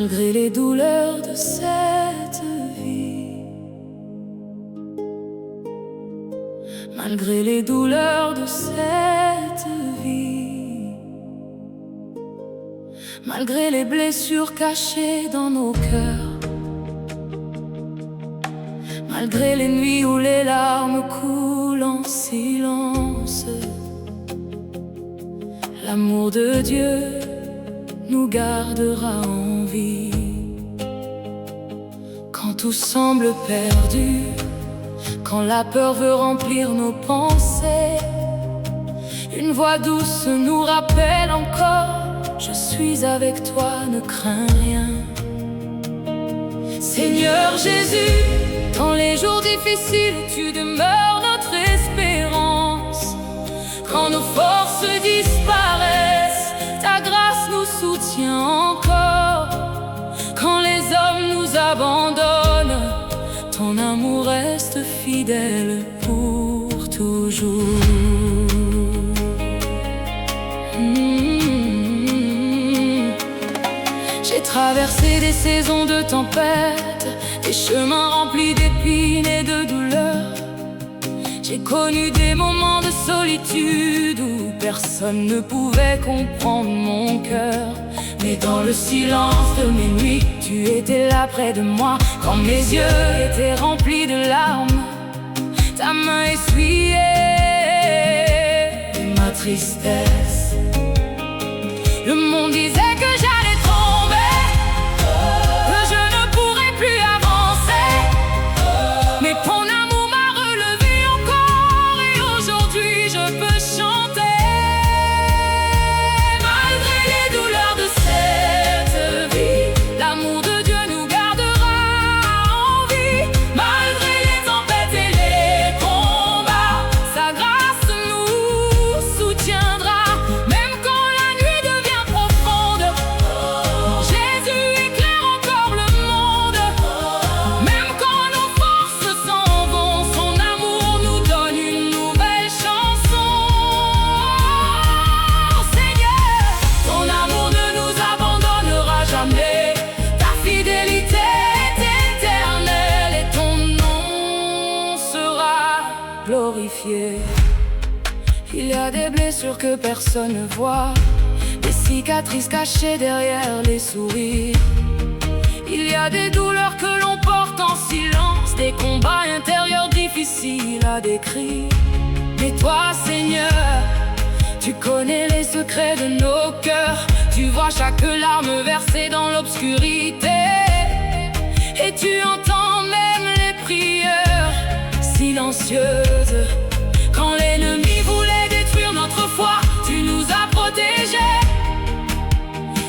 Malgré les douleurs de cette vie, malgré les douleurs de cette vie, malgré les blessures cachées dans nos cœurs, malgré les nuits où les larmes coulent en silence, l'amour de Dieu nous gardera en vie. Quand tout semble perdu, quand la peur veut remplir nos pensées, une voix douce nous rappelle encore: je suis avec toi, ne crains rien. Seigneur Jésus, dans les jours difficiles, tu demeures notre espérance. Quand nos forces disparaissent, ta grâce nous soutient encore. Quand les hommes nous abandonnent, ton amour reste fidèle pour toujours. J'ai traversé des saisons de tempête, des chemins remplis d'épines et de douleurs. J'ai connu des moments de solitude où personne ne pouvait comprendre mon cœur. Mais dans le silence de mes nuits, tu étais là près de moi. Quand mes yeux étaient remplis de larmes, ta main essuyait ma tristesse. Le monde disait que j'allais tomber, que je ne pourrais plus avancer, mais ton amour m'a relevé encore, et aujourd'hui je peux chanter. Malgré les douleurs de cette vie, l'amour de Dieu nous gardera en vie. Malgré les tempêtes et les combats, sa grâce nous soutiendra. Même quand la nuit devient profonde, Jésus éclaire encore le monde. Même quand nos forces s'en vont, son amour nous donne une nouvelle chanson. Seigneur, ton amour ne nous abandonnera jamais. Ta fidélité est éternelle et ton nom sera glorifié. Il y a des blessures que personne ne voit, des cicatrices cachées derrière les sourires. Il y a des douleurs que l'on porte en silence, des combats intérieurs difficiles à décrire. Mais toi, Seigneur, tu connais les secrets de nos cœurs. Tu vois chaque larme versée dans l'obscurité, et tu entends même les prières silencieuses. Quand l'ennemi voulait détruire notre foi, tu nous as protégés.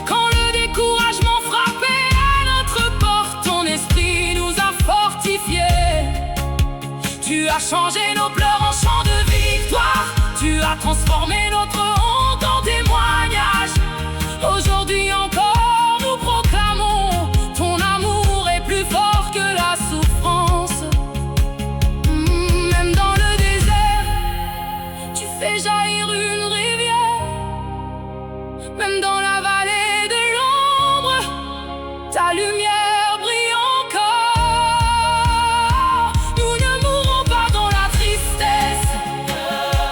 Quand le découragement frappait à notre porte, ton esprit nous a fortifiés. Tu as changé nos pleurs en chants de victoire. Tu as transformé notre honte en témoignage. Aujourd'hui encore, nous proclamons: ton amour est plus fort que la souffrance. Même dans le désert, tu fais jaillir une rivière. Même dans la vallée de l'ombre, ta lumière brille encore. Nous ne mourrons pas dans la tristesse,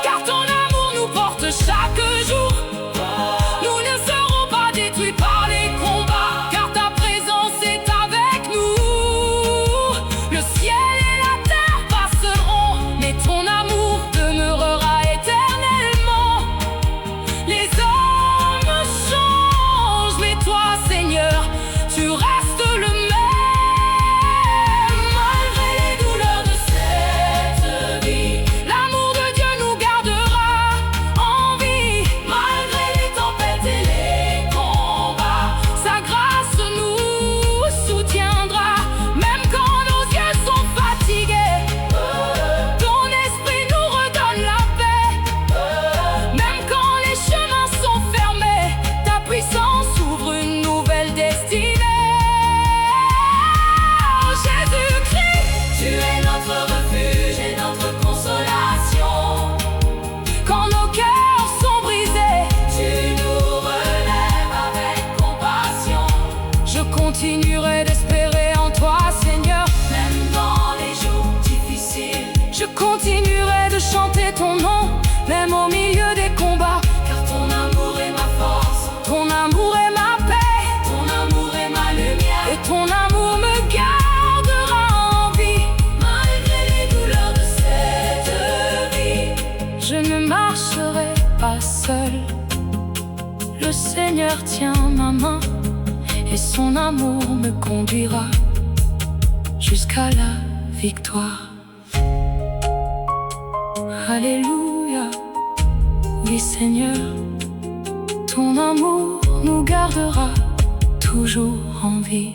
car ton amour nous porte chaque jour. Nous ne serons pas détruits par Le Seigneur tient ma main et son amour me conduira jusqu'à la victoire. Alléluia, oui Seigneur, ton amour nous gardera toujours en vie.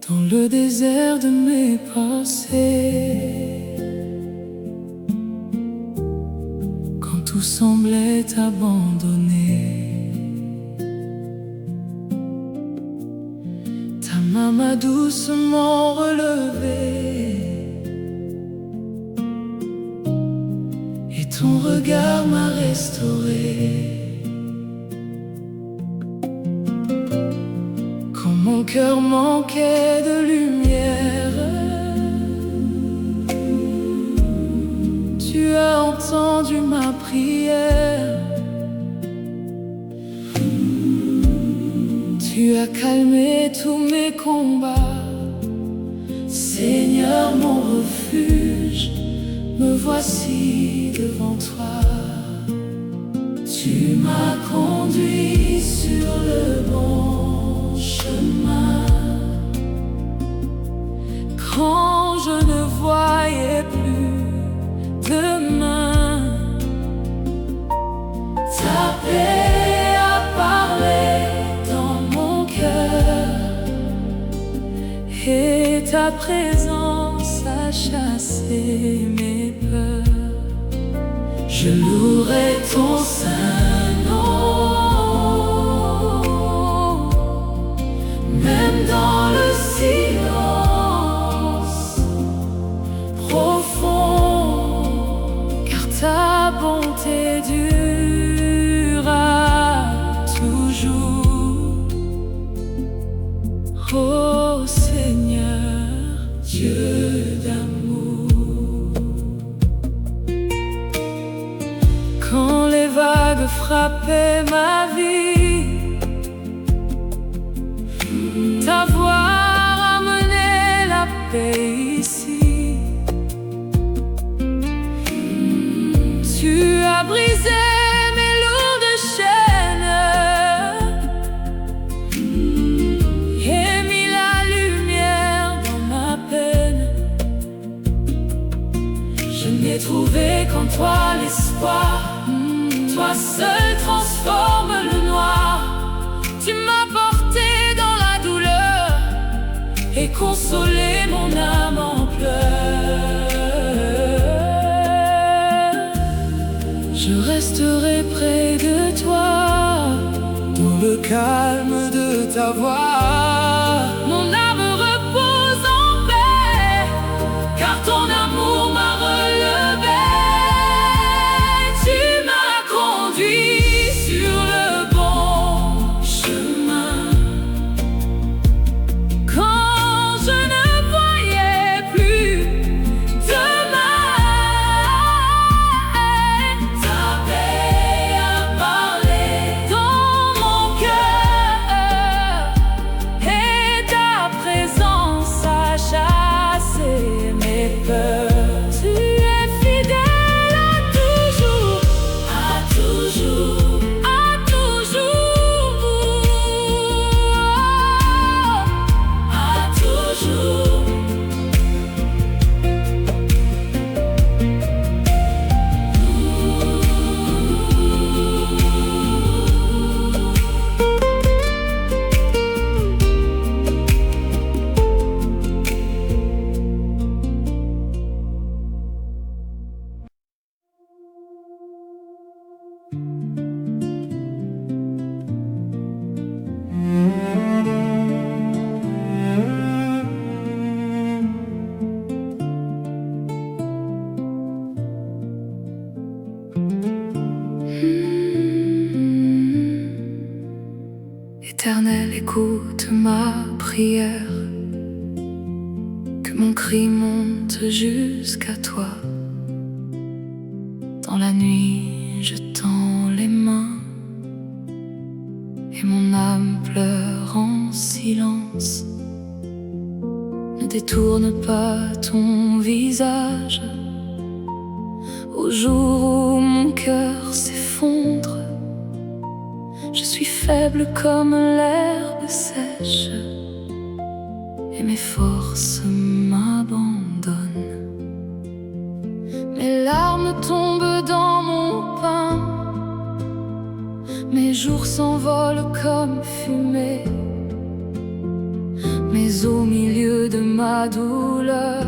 Dans le désert de mes pensées, quand tout semblait abandonné, ta main m'a doucement relevé et ton regard m'a restauré. Mon cœur manquait de lumière, tu as entendu ma prière, tu as calmé tous mes combats. Seigneur, mon refuge, me voici devant toi. Tu m'as conduit sur le bon chemin. Quand je ne voyais plus demain, ta paix a parlé dans mon cœur et ta présence a chassé mes peurs. Je louerai ton saint nom, même dans le silence profond, car ta bonté durera toujours. Ô Seigneur, Dieu d'amour, quand les vagues frappaient ma vie, ta voix ramenait la paix ici. Tu as brisé mes lourdes chaînes et mis la lumière dans ma peine. Je n'ai trouvé qu'en toi l'espoir. Toi seul transforme le noir. Tu m'as porté dans la douleur et consolé mon âme en pleurs. Je resterai près de toi, dans le calme de ta voix. Mon âme repose en paix, car ton amour m'a relevé. Tu m'as conduit sur le bon chemin. Quand je ne voyais plus demain, ta paix a parlé dans mon cœur et ta présence a chassé mes peurs. Tu es fidèle à toujours, à toujours, à toujours, à toujours. Éternel, écoute ma prière, que mon cri monte jusqu'à toi. nuit, je tends les mains et mon âme pleure en silence. Ne détourne pas ton visage au jour où mon cœur s'effondre. Je suis faible comme l'herbe sèche et mes forces m'abandonnent. Mes larmes tombent dans mon pain, mes jours s'envolent comme fumée. Mais au milieu de ma douleur,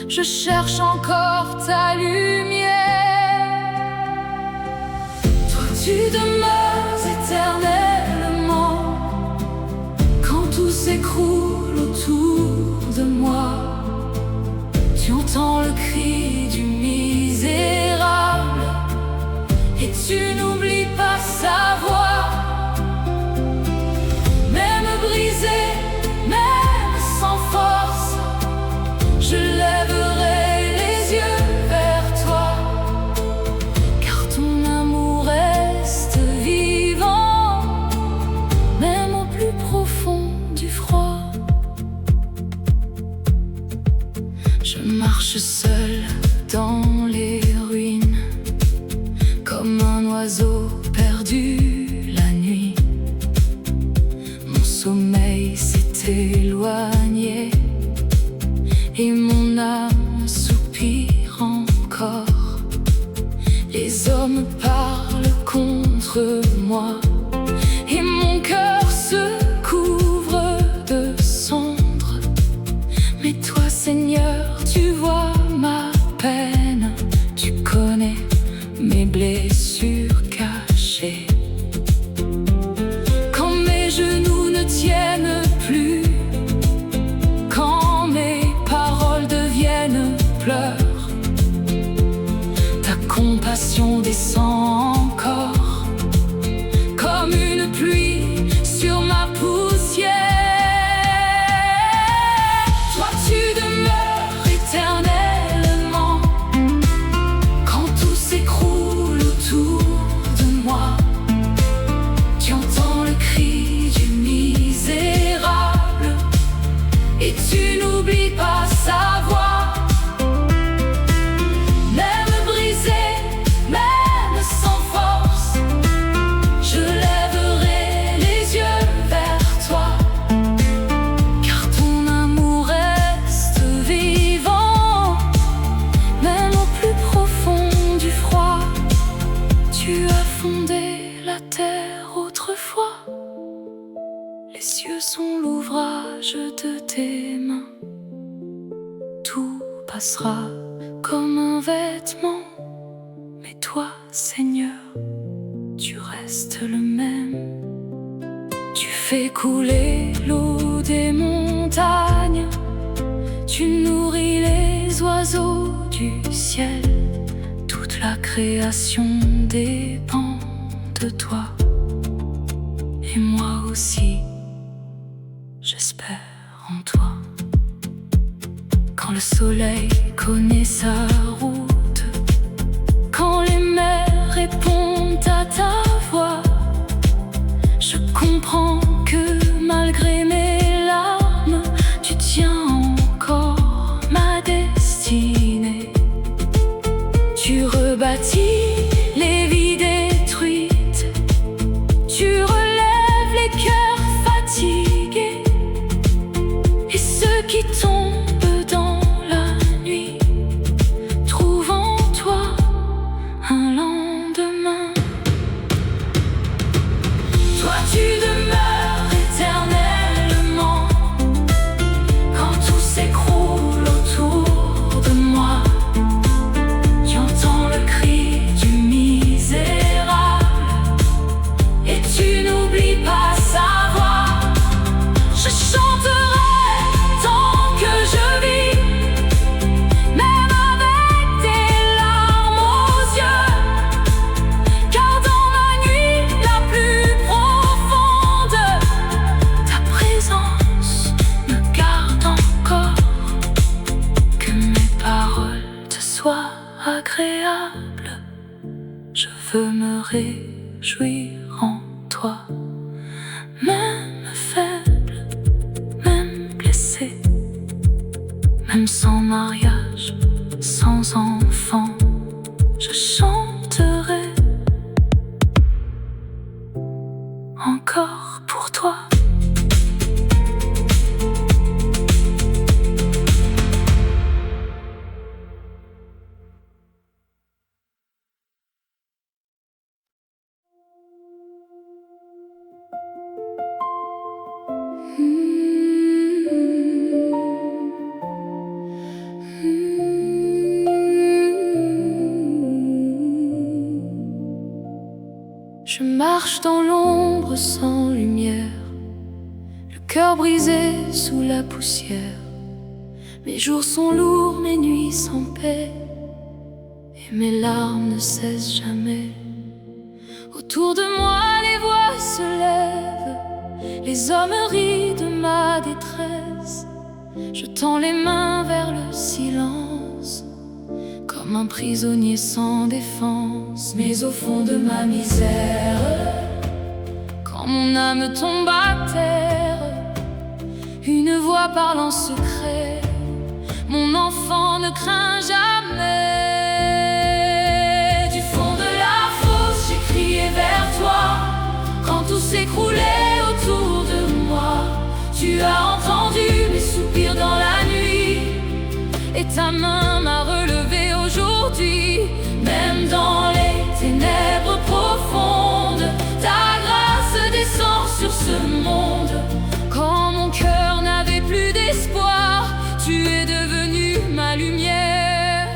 je cherche encore ta lumière. Toi, tu demeures éternellement quand tout s'écroule autour de moi. Tu entends le cri du misérable et tu n'oublies pas sa voix. Même brisé, même sans force, je lèverai les yeux vers toi, car ton amour reste vivant, même au plus profond du froid. Je marche seul dans les ruines, comme un oiseau perdu la nuit. Mon sommeil s'est éloigné et mon âme soupire encore. Les hommes parlent contre moi et mon cœur se couvre de cendres. Mais toi, Seigneur, tu vois ma peine, tu connais mes blessures cachées. Quand mes genoux ne tiennent plus, quand mes paroles deviennent pleurs, ta compassion descend encore comme une pluie sur ma poussière. Toi, tu demeures éternellement quand tout s'écroule autour de moi. Tu entends le cri du misérable et tu n'oublies pas sa voix. Même brisé, même sans force, je lèverai les yeux vers toi, car ton amour reste vivant, même au plus profond du froid. Tu as fondé la terre autrefois, les cieux sont l'ouvrage de tes mains. Tout passera comme un vêtement, mais toi, Seigneur, tu restes le même. Tu fais couler l'eau des montagnes, tu nourris les oiseaux du ciel. Toute la création dépend de toi, et moi aussi, j'espère en toi. Quand le soleil connaît sa route, quand les mers répondent à ta voix, je comprends que malgré mes larmes, tu tiens encore ma destinée. Tu rebâtis les vies détruites, tu relèves les cœurs fatigués, et ceux qui tombent dans la nuit, veux me réjouir en toi. Même faible, même blessé, même sans mariage, sans enfant, je chanterai encore pour toi. Je marche dans l'ombre sans lumière, le cœur brisé sous la poussière. Mes jours sont lourds, mes nuits sans paix, et mes larmes ne cessent jamais. Autour de moi les voix se lèvent, les hommes rient de ma détresse. Je tends les mains vers le silence, comme un prisonnier sans défense. Mais au fond de ma misère, quand mon âme tombe à terre, une voix parle en secret: mon enfant, ne crains jamais. Du fond de la fosse, j'ai crié vers toi, quand tout s'écroulait autour de moi. Tu as entendu mes soupirs dans la nuit, et ta main m'a relevé aujourd'hui. Même dans les ténèbres profondes, ta grâce descend sur ce monde. Quand mon cœur n'avait plus d'espoir, tu es devenu ma lumière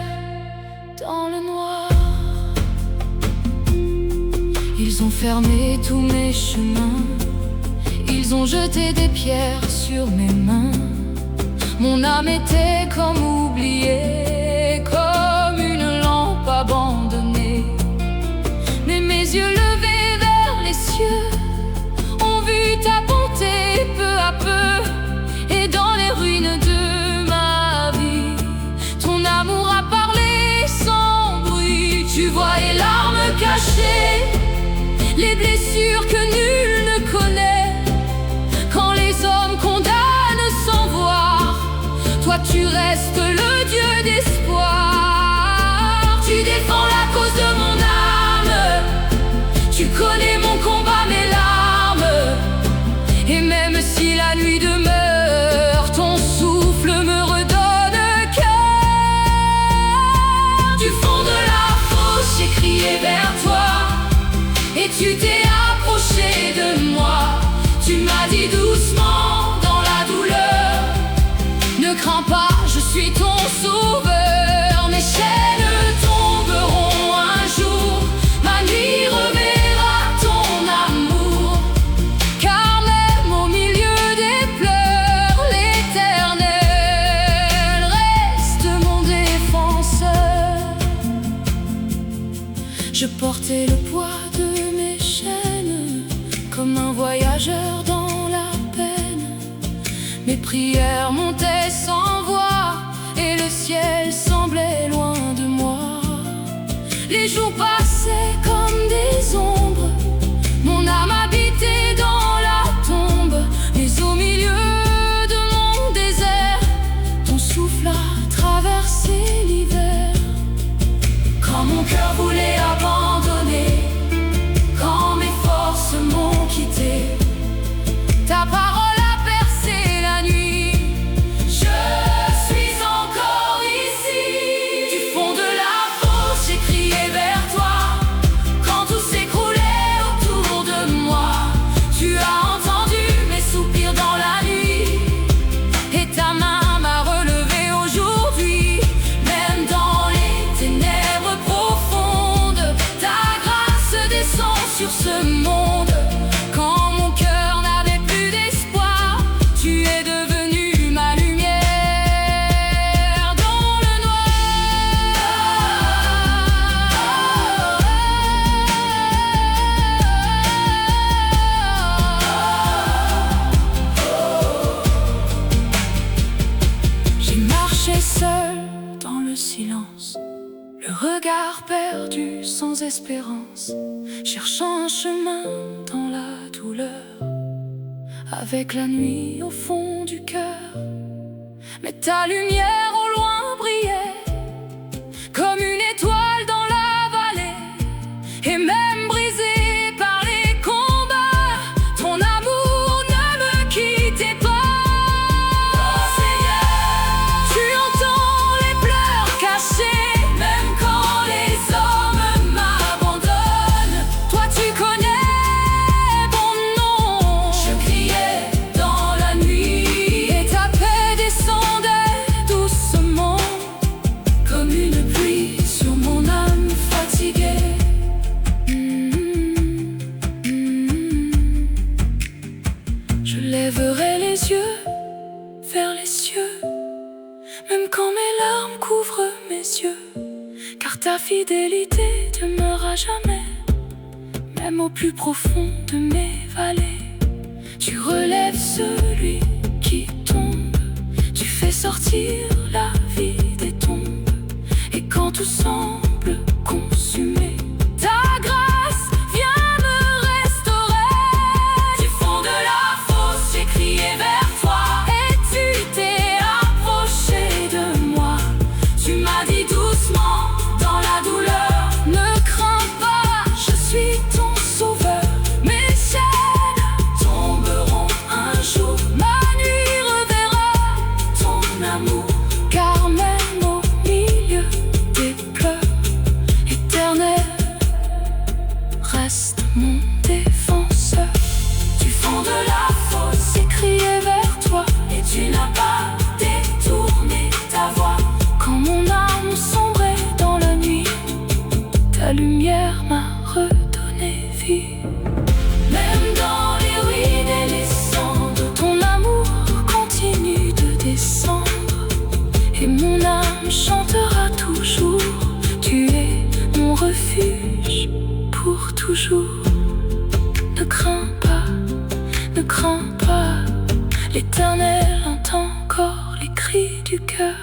dans le noir. Ils ont fermé tous mes chemins, ils ont jeté des pierres sur mes mains. Mon âme était comme oubliée, comme une lampe abandonnée. Mais mes yeux levés vers les cieux ont vu ta bonté peu à peu. Et dans les ruines de ma vie, ton amour a parlé sans bruit. Tu vois les larmes cachées, les blessures que nul ne connaît. Quand les hommes condamnent sans voir, toi tu restes le Dieu d'espoir. Tu défends la cause de mon âme, tu connais mon combat, mes larmes. Et même si la nuit demeure, ton souffle me redonne cœur. Du fond de la fosse, j'ai crié vers toi, et tu t'es approché de moi. Tu m'as dit doucement dans la douleur: ne crains pas, je suis ton sauveur. Mes chaînes tomberont un jour, ma nuit reverra ton amour. Car même au milieu des pleurs, l'Éternel reste mon défenseur. Je portais le poids de mes chaînes, comme un voyageur dans la peine. Mes prières montaient sans voix, et le ciel semblait loin de moi. Les jours passaient comme des ombres, mon âme habitait dans la tombe. Mais au milieu de mon désert, ton souffle a traversé l'hiver. Quand mon cœur voulait abandonner, quand mes forces m'ont quitté, ta parole a percé la nuit. Je suis encore ici. Du fond de la fosse, j'ai crié vers toi, regard perdu sans espérance, cherchant un chemin dans la douleur, avec la nuit au fond du cœur. Mais ta lumière au loin brillait, comme une étoile dans la vallée. Et même brisée par les combats, ton amour ne me quittait pas. Oh Seigneur, tu entends les pleurs cachés, même quand les hommes m'abandonnent. Toi tu connais mon nom. Je criais dans la nuit, et ta paix descendait doucement, comme une pluie sur mon âme fatiguée. Je lèverai les yeux vers les cieux, même quand mes larmes couvrent mes yeux, car ta fidélité demeure à jamais, même au plus profond de mes vallées. Tu relèves celui qui tombe, tu fais sortir la vie des tombes, et quand tout semble consumé, ta grâce vient me restaurer. Du fond de la fosse, j'ai crié vers toi, et tu t'es approché de moi. Tu m'as dit doucement dans la douleur, ne crains pas, je suis ton sauveur. Mes chaînes tomberont un jour, ma nuit reverra ton amour, car même au milieu des pleurs, Éternel reste mon défenseur. Du fond de la fosse, j'ai crié vers toi, et tu n'as pas détourné ta voix. Quand mon âme sombrait dans la nuit, ta lumière m'a redonné vie. Même dans les ruines et les cendres, ton amour continue de descendre, et mon âme chantera toujours. Tu es mon refuge pour toujours. Ne crains pas, ne crains pas, l'Éternel entend encore les cris du cœur.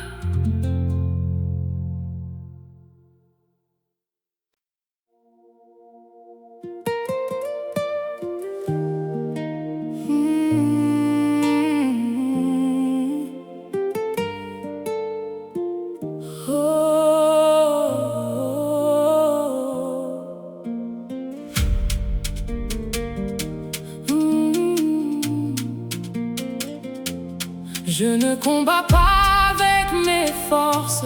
Je ne combats pas avec mes forces,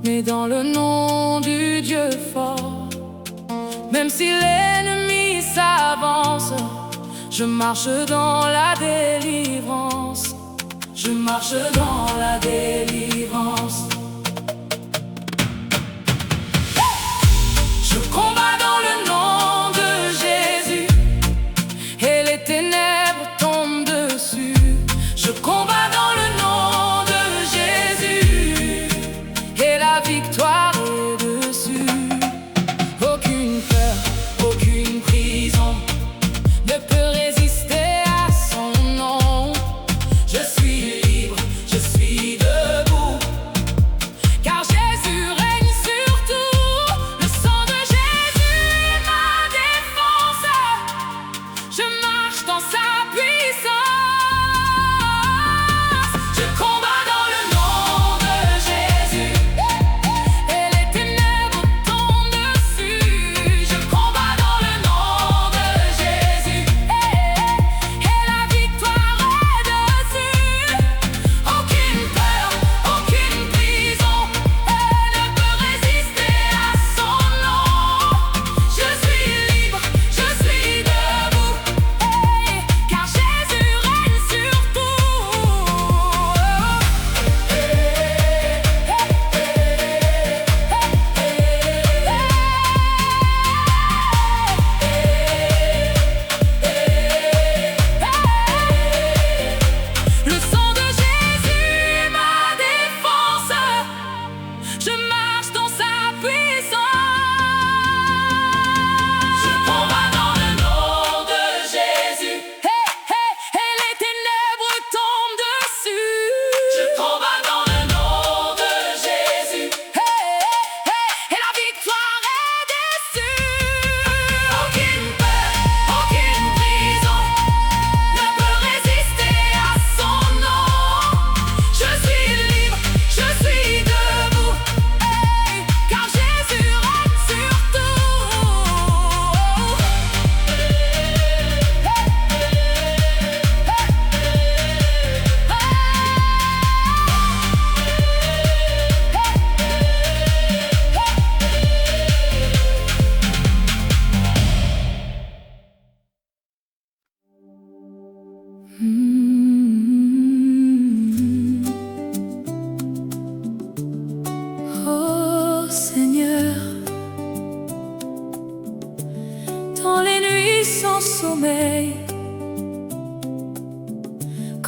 mais dans le nom du Dieu fort. Même si l'ennemi s'avance, je marche dans la délivrance. Je marche dans la délivrance. Je combats dans le nom de Jésus, et les ténèbres tombent dessus. Je combats dans le nom de Jésus, et la victoire est dessus. Aucune peur, aucune prison ne peut résister à son nom. Je suis libre, je suis debout,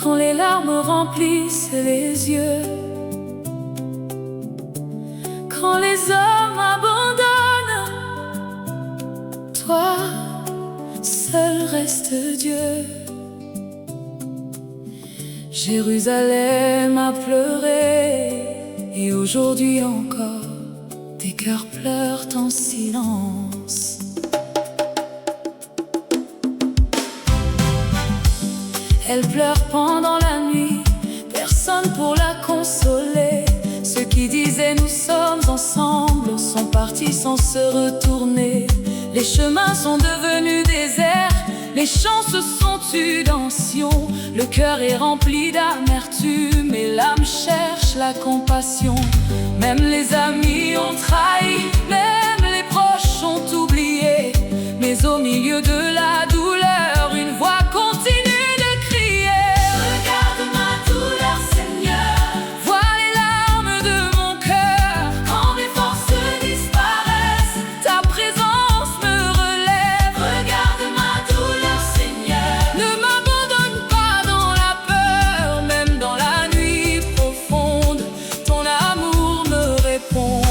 quand les larmes remplissent les yeux, quand les hommes abandonnent, toi seul reste Dieu. Jérusalem a pleuré, et aujourd'hui encore des cœurs pleurent en silence. Elle pleure pendant la nuit, personne pour la consoler. Ceux qui disaient nous sommes ensemble sont partis sans se retourner. Les chemins sont devenus déserts, les champs se sont tus dans Sion. Le cœur est rempli d'amertume et l'âme cherche la compassion. Même les amis ont trahi, même les proches ont oublié. Mais au milieu de la douleur, une voix continue de crier. Regarde ma douleur, Seigneur. Vois les larmes de mon cœur. Quand mes forces disparaissent, ta présence me relève. Regarde ma douleur, Seigneur. Ne m'abandonne pas dans la peur, même dans la nuit profonde. Ton amour me répond.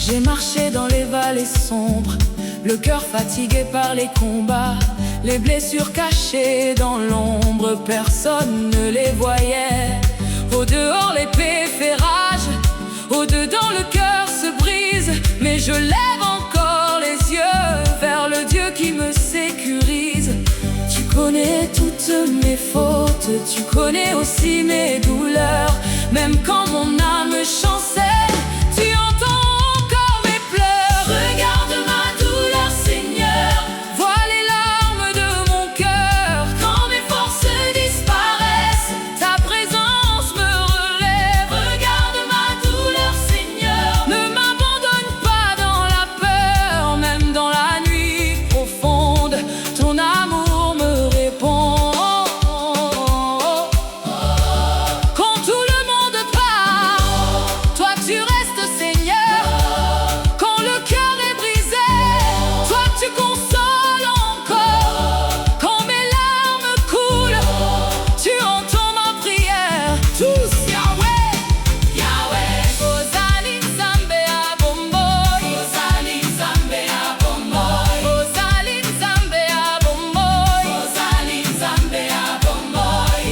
J'ai marché dans les vallées sombres, le cœur fatigué par les combats. Les blessures cachées dans l'ombre, personne ne les voyait. Au dehors l'épée fait rage, au dedans le cœur se brise. Mais je lève encore les yeux vers le Dieu qui me sécurise. Tu connais toutes mes fautes, tu connais aussi mes douleurs. Même quand mon âme chancelle, tu entends. Regarde ma douleur, Seigneur. Vois les larmes de mon cœur. Quand mes forces disparaissent, ta présence me relève. Regarde ma douleur, Seigneur. Ne m'abandonne pas dans la peur, même dans la nuit profonde. Ton amour me répond. Quand tout le monde part, toi tu restes, Seigneur. Tu consoles encore. Quand mes larmes coulent, tu entends ma prière. Tous Yahweh, Yahweh. Ozali Nzambe abomboy, Ozali Nzambe abomboy, Ozali Nzambe abomboy, Ozali Nzambe abomboy,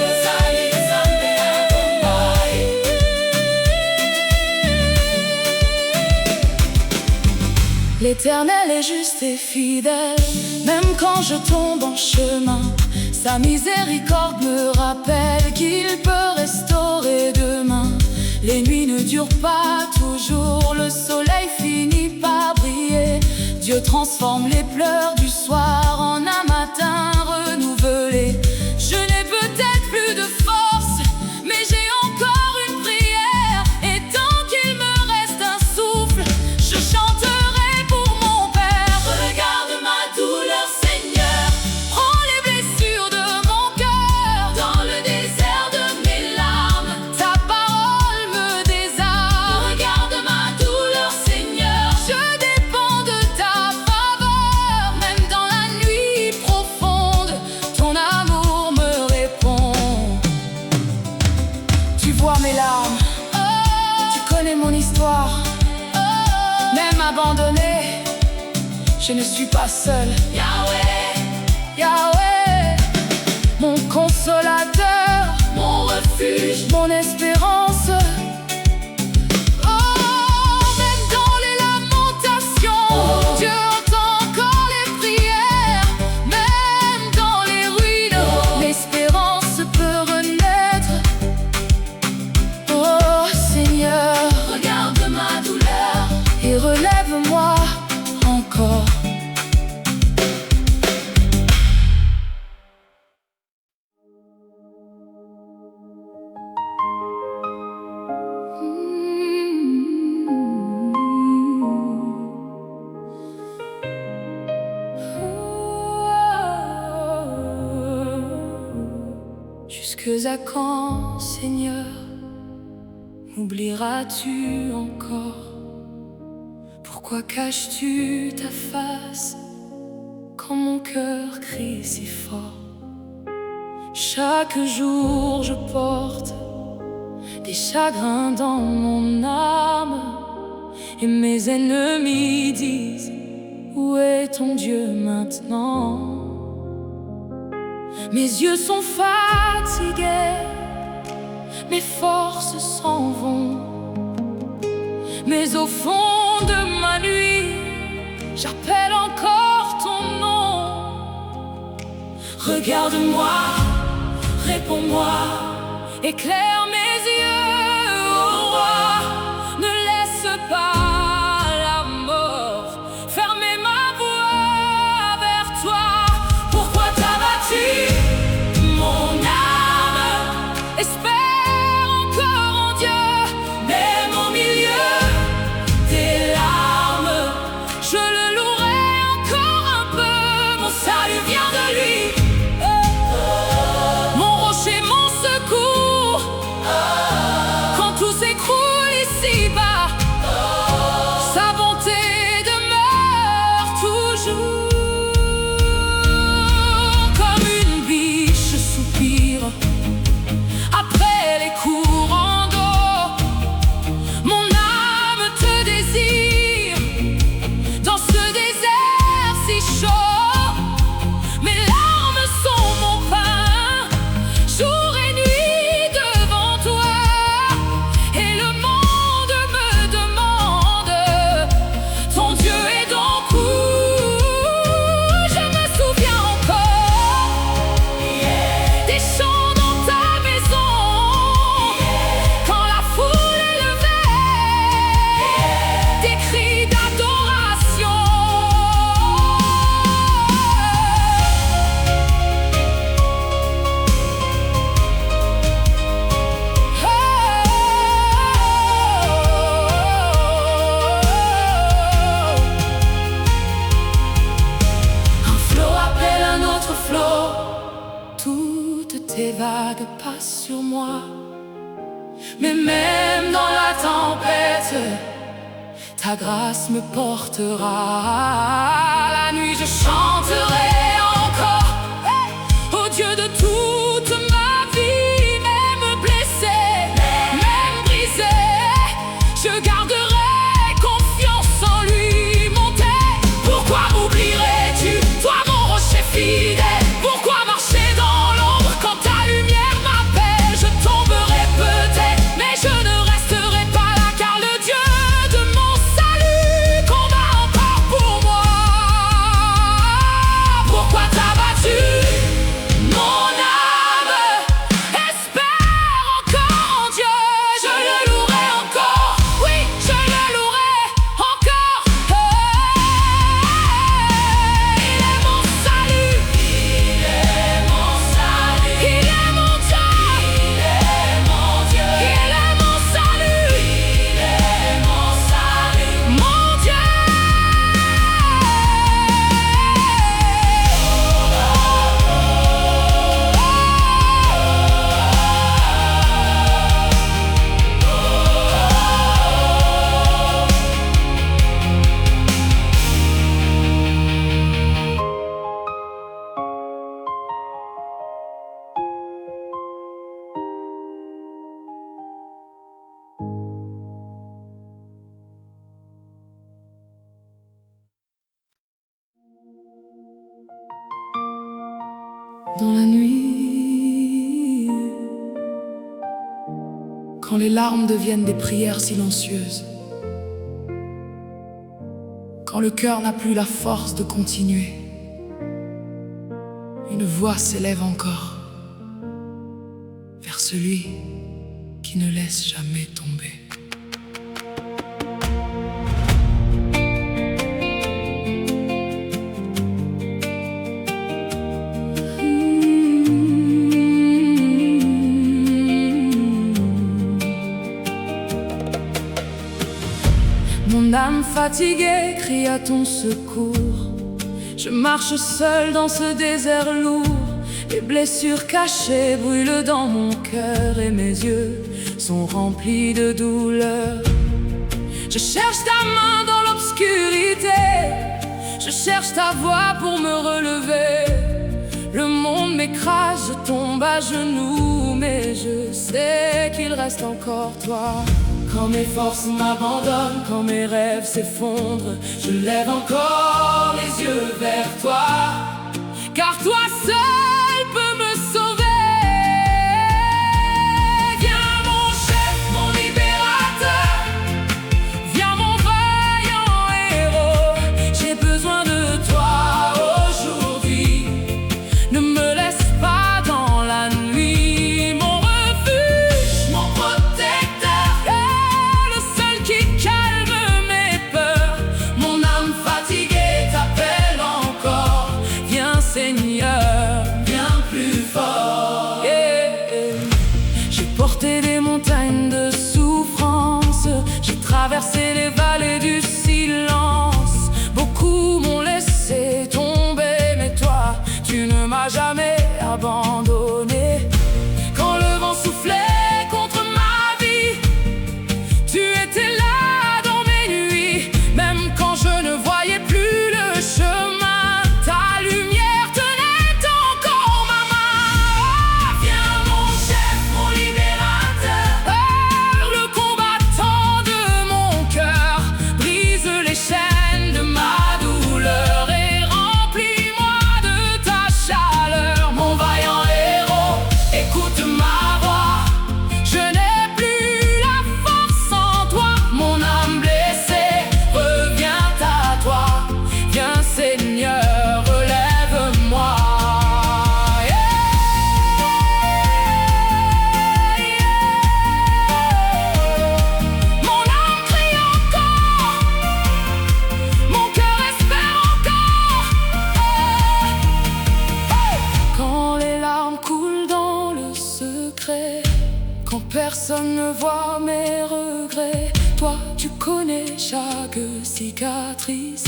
Ozali Nzambe abomboy. L'Éternel est juste et fidèle, même quand je tombe en chemin. Sa miséricorde me rappelle qu'il peut restaurer demain. Les nuits ne durent pas toujours, le soleil finit par briller. Dieu transforme les pleurs du soir en un matin renouvelé. Je n'ai peut-être plus de force, mais j'ai encore une prière. Et tant qu'il me reste un souffle, je chanterai. Mes larmes, tu connais mon histoire. Même abandonné, je ne suis pas seul. Yahweh, Yahweh, mon consolateur, mon refuge, mon espérance. Relève-moi encore. Jusque à quand, Seigneur, m'oublieras-tu encore? Pourquoi caches-tu ta face quand mon cœur crie si fort? Chaque jour je porte des chagrins dans mon âme, et mes ennemis disent: où est ton Dieu maintenant? Mes yeux sont fatigués, mes forces s'en vont, mais au fond de ma nuit, j'appelle encore ton nom. Regarde-moi, réponds-moi, éclaire mes yeux, ô roi. Ne laisse pas la mort fermer ma voie vers toi. Pourquoi t'as battu mon âme? Espère encore en Dieu, même au milieu des larmes. Je le louerai encore un peu, mon salut vient de lui. Mon rocher, mon secours, quand tout s'écroule ici-bas, sa bonté demeure toujours. Comme une biche soupire après les courants d'eau, mon âme te désire dans ce désert si chaud. Mes larmes sont mon pain, jour et nuit devant toi, et le monde me demande: ton Dieu est donc où? Je me souviens encore des chants dans ta maison, quand la foule élevait des cris d'adoration. Un flot appelle un autre flot, toutes tes vagues passent sur moi. Mais même dans la tempête, ta grâce me portera. La nuit je chanterai encore au Dieu de toute ma vie. Même blessé, même brisé, je garderai confiance en lui. Monter, pourquoi m'oublierais-tu, toi mon rocher fidèle? Pourquoi marcher dans l'ombre quand ta lumière m'appelle? Je tomberai peut-être, mais je ne resterai pas là, car le Dieu de mon salut combat encore pour moi. Pourquoi t'as battu mon âme? Espère encore en Dieu, je le louerai encore. Oui, je le louerai encore. Il est mon salut, il est mon salut, il est mon Dieu, il est mon Dieu, il est mon salut, il est mon salut, mon Dieu. Dans la nuit, quand les larmes deviennent des prières silencieuses, quand le cœur n'a plus la force de continuer, une voix s'élève encore vers celui qui ne laisse jamais tomber. Mon âme fatiguée crie à ton secours. Je marche seul dans ce désert lourd. Les blessures cachées brûlent dans mon cœur et mes yeux sont remplis de douleur. Je cherche ta main dans l'obscurité, je cherche ta voix pour me relever. Le monde m'écrase, je tombe à genoux, mais je sais qu'il reste encore toi. Quand mes forces m'abandonnent, quand mes rêves s'effondrent, je lève encore les yeux vers toi, car toi seul peux me sauver. Viens mon chef, mon libérateur, viens mon vaillant héros. J'ai besoin de toi aujourd'hui, ne me laisse pas dans la nuit. Mon refuge, mon protecteur, le seul qui calme mes peurs. Mon âme fatiguée t'appelle encore. Viens Seigneur, viens plus fort. J'ai porté des montagnes de souffrance, j'ai traversé les vallées du silence. Beaucoup m'ont laissé tomber, mais toi, tu ne m'as jamais abandonné. Quand le vent soufflait contre ma vie, tu étais là dans mes nuits. Même quand je ne voyais plus le chemin, ta lumière tenait encore ma main. Viens mon chef, mon libérateur, le combattant de mon cœur. Brise les chaînes de ma douleur et remplis-moi de ta chaleur. Mon vaillant héros, écoute ma voix. Je n'ai plus la force sans toi. Mon âme blessée revient à toi. Viens Seigneur, relève-moi. Mon âme crie encore, mon cœur espère encore. Quand les larmes coulent dans le secret, quand personne ne voit mes regrets, toi tu connais chaque cicatrice,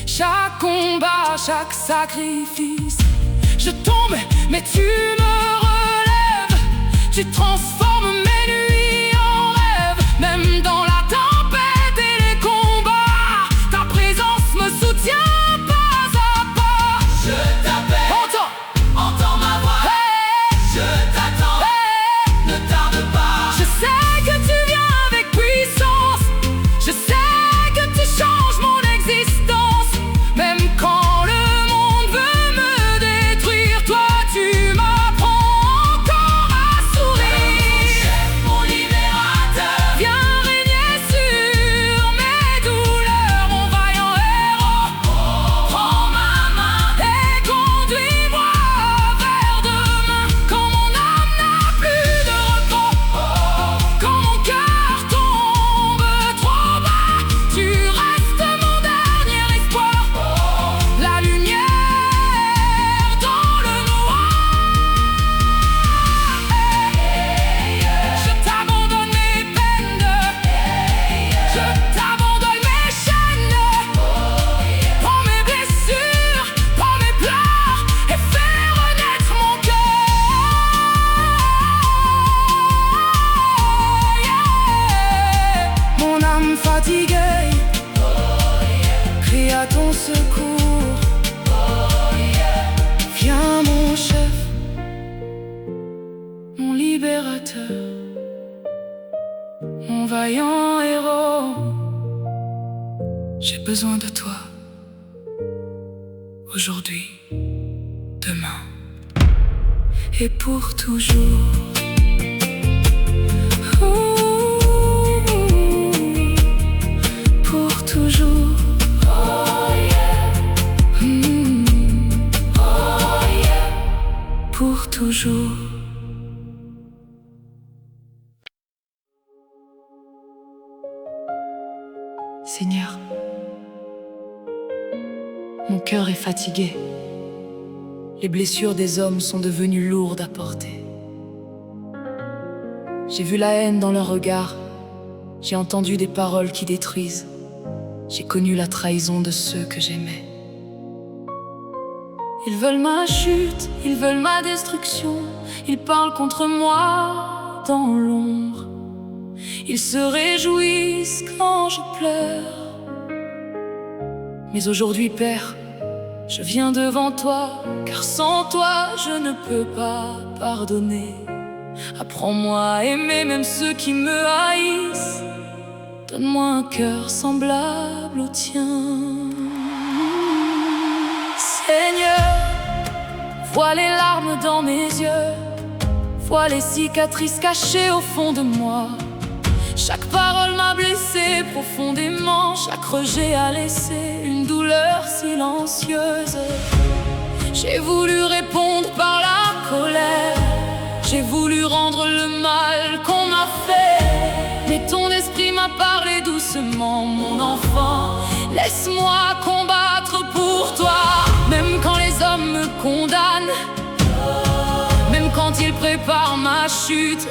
chaque combat, chaque sacrifice. Je tombe, mais tu me relèves. Tu transformes mes nuits en rêves. Même dans la tempête et les combats, ta présence me soutient pas à pas. Je t'appelle, entends ma voix. Je t'attends, ne tarde pas. Je sais que tu viens avec puissance, je sais que tu changes mon existence. Même quand le monde veut me détruire, toi tu m'apprends encore à sourire. Mon libérateur, viens régner sur mes douleurs. Mon vaillant héros, prends ma main et conduis-moi vers demain. Quand mon âme n'a plus de repos, quand mon cœur tombe trop bas, tu restes mon dernier espoir. La lumière dans le noir. Je t'abandonne mes peines, je t'abandonne mes chaînes. Prends mes blessures, prends mes pleurs et fais renaître mon cœur. Mon âme fatiguée crie à ton secours. Viens mon chef, mon libérateur, mon vaillant héros. J'ai besoin de toi aujourd'hui, demain et pour toujours. Pour toujours. Pour toujours. Seigneur, mon cœur est fatigué. Les blessures des hommes sont devenues lourdes à porter. J'ai vu la haine dans leurs regards, j'ai entendu des paroles qui détruisent. J'ai connu la trahison de ceux que j'aimais. Ils veulent ma chute, ils veulent ma destruction. Ils parlent contre moi dans l'ombre. Ils se réjouissent quand je pleure. Mais aujourd'hui, Père, je viens devant toi, car sans toi, je ne peux pas pardonner. Apprends-moi à aimer même ceux qui me haïssent. Donne-moi un cœur semblable au tien. Seigneur, vois les larmes dans mes yeux, vois les cicatrices cachées au fond de moi. Chaque parole m'a blessé profondément, chaque rejet a laissé une douleur silencieuse. J'ai voulu répondre par la colère, j'ai voulu rendre le mal qu'on m'a fait. Mais ton esprit m'a parlé doucement, mon enfant, laisse-moi combattre pour toi. Même quand les hommes me condamnent, même quand ils préparent ma chute,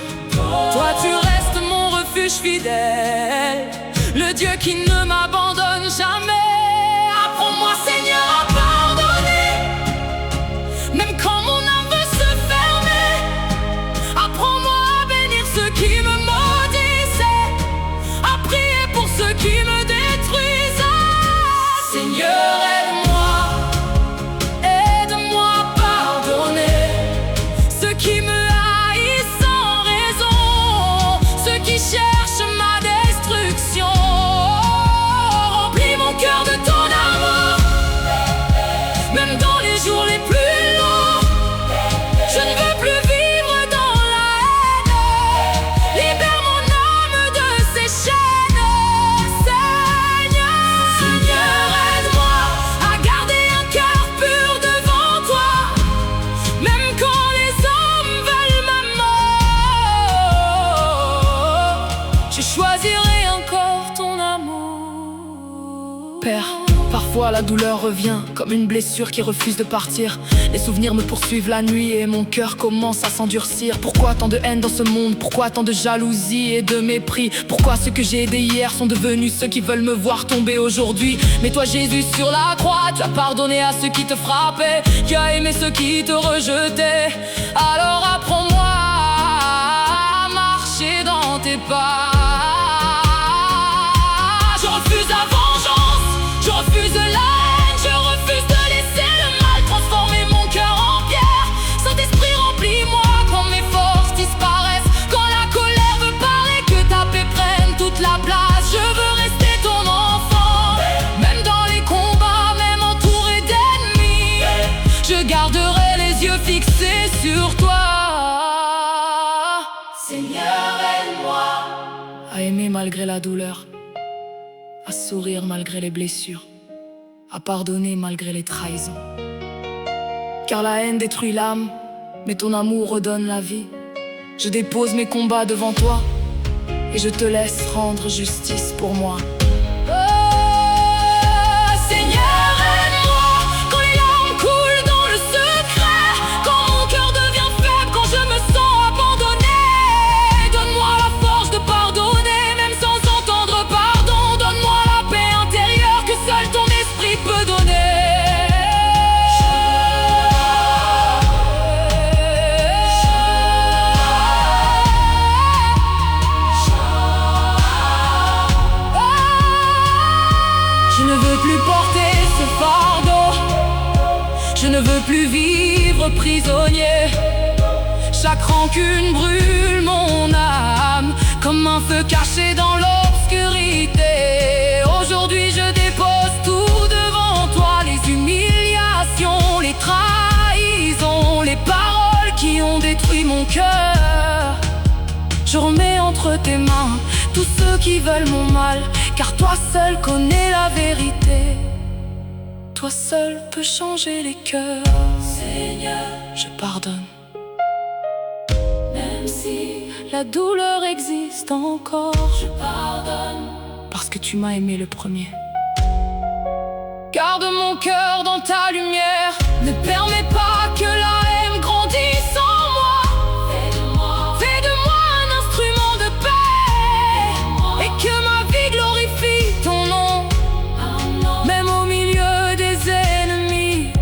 toi tu restes mon refuge fidèle, le Dieu qui ne m'abandonne jamais. Apprends-moi, Seigneur, à pardonner, même quand mon âme veut se fermer. Apprends-moi à bénir ceux qui me maudissent, à prier pour ceux qui me détruisent. Seigneur, aide-moi à pardonner ceux qui me haïssent sans raison, ceux qui cherchent ma destruction. Remplis mon cœur de ton amour, même dans les jours les plus lourds. Je ne veux plus vivre dans la haine, libère mon âme de ses chaînes. Seigneur, aide-moi à garder un cœur pur devant toi, même quand les hommes veulent ma mort. Je choisirai encore ton amour. Père, parfois la douleur revient comme une blessure qui refuse de partir. Les souvenirs me poursuivent la nuit et mon cœur commence à s'endurcir. Pourquoi tant de haine dans ce monde? Pourquoi tant de jalousie et de mépris? Pourquoi ceux que j'ai aidés hier sont devenus ceux qui veulent me voir tomber aujourd'hui? Mais toi Jésus sur la croix, tu as pardonné à ceux qui te frappaient, tu as aimé ceux qui te rejetaient. Alors apprends-moi à marcher dans tes pas. Je refuse la vengeance, je refuse la haine, je refuse de laisser le mal transformer mon cœur en pierre. Saint-Esprit, remplis-moi quand mes forces disparaissent, quand la colère veut parler, que ta paix prenne toute la place. Je veux rester ton enfant, même dans les combats, même entouré d'ennemis. Je garderai les yeux fixés sur toi. Seigneur, aide-moi à aimer malgré la douleur, à sourire malgré les blessures, à pardonner malgré les trahisons. Car la haine détruit l'âme, mais ton amour redonne la vie. Je dépose mes combats devant toi et je te laisse rendre justice pour moi. Seigneur, aide-moi quand les larmes coulent dans le secret, quand mon cœur devient faible, quand je me sens abandonné. Donne-moi la force de pardonner, même sans entendre pardon. Donne-moi la paix intérieure que seul ton esprit peut donner. Je ne veux plus porter ce fardeau, je ne veux plus vivre prisonnier. Chaque rancune brûle mon âme comme un feu caché dans l'obscurité. Aujourd'hui je dépose tout devant toi, les humiliations, les trahisons, les paroles qui ont détruit mon cœur. Je remets entre tes mains tous ceux qui veulent mon mal, car toi seul connais la vérité. Toi seul peux changer les cœurs. Seigneur, je pardonne, même si la douleur existe encore. Je pardonne, parce que tu m'as aimé le premier. Garde mon cœur dans ta lumière, ne permets pas que la haine grandisse en moi. Fais de moi un instrument de paix, et que ma vie glorifie ton nom, même au milieu des ennemis.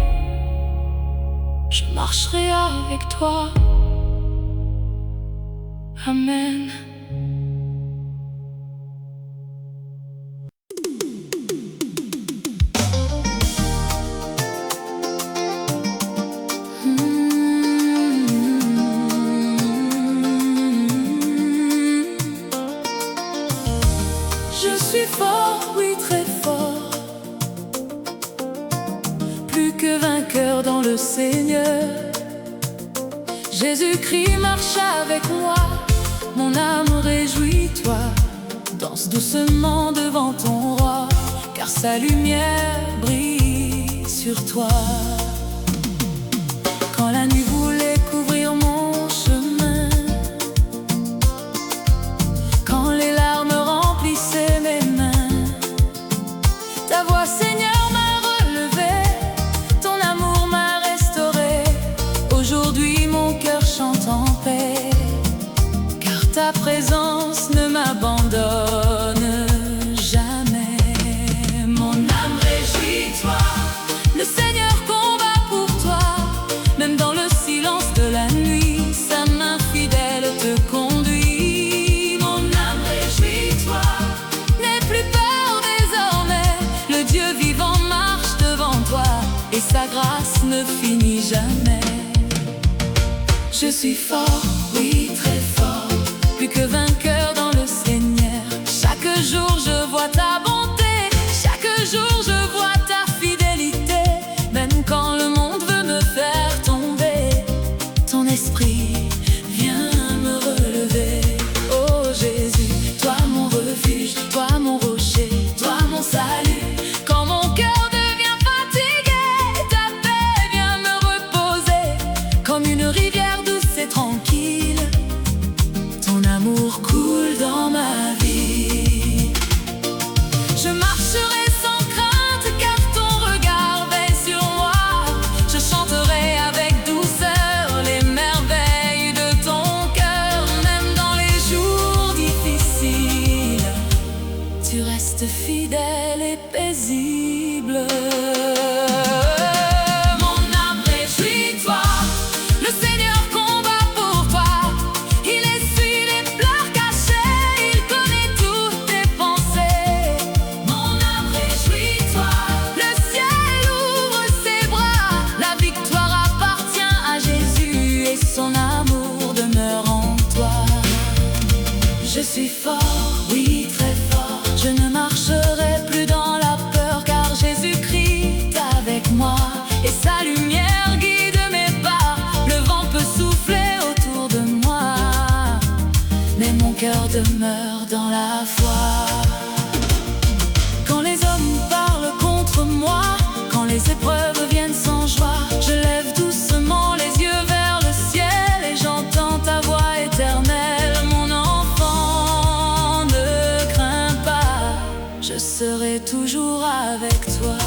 Je marcherai avec toi. Amen. Je suis fort, oui très fort, plus que vainqueur dans le Seigneur. Jésus-Christ marche avec moi, mon âme réjouis-toi. Danse doucement devant ton roi, car sa lumière brille sur toi. Quand la nuit voulait couvrir mon chemin, quand les larmes remplissaient mes mains, ta voix, Seigneur, m'a relevé, ton amour m'a restauré. Aujourd'hui mon cœur chante en paix, car ta présence ne m'abandonne jamais. Mon âme réjouis-toi, le Seigneur combat pour toi. Même dans le silence de la nuit, sa main fidèle te conduit. Mon âme réjouis-toi, n'aie plus peur désormais, le Dieu vivant marche devant toi, et sa grâce ne finit jamais. Je suis fort, oui très fort, plus que vainqueur dans le Seigneur. Chaque jour je vois ta bonté, chaque jour je vois ta fidélité. Même quand le monde veut me faire tomber, ton esprit vient me relever. Oh Jésus, toi mon refuge, toi mon rocher, toi mon salut. Quand mon cœur devient fatigué, ta paix vient me reposer. Comme une rivière douce et tranquille, ton amour coule dans ma vie. Je marcherai sans crainte, car ton regard veille sur moi. Je chanterai avec douceur les merveilles de ton cœur. Même dans les jours difficiles, tu restes fidèle et paisible. Mon âme réjouis-toi, le Seigneur combat pour toi. Il essuie les pleurs cachés, il connaît toutes tes pensées. Mon âme réjouis-toi, le ciel ouvre ses bras. La victoire appartient à Jésus et son amour demeure en toi. Je suis fort, oui très fort, je ne marcherai plus dans la peur, car Jésus-Christ est avec moi, et sa lumière guide mes pas. Le vent peut souffler autour de moi, mais mon cœur demeure dans la foi. Quand les hommes parlent contre moi, quand les épreuves viennent sans joie, je lève doucement les yeux vers le ciel et j'entends ta voix éternelle. Mon enfant, ne crains pas, je serai toujours avec toi.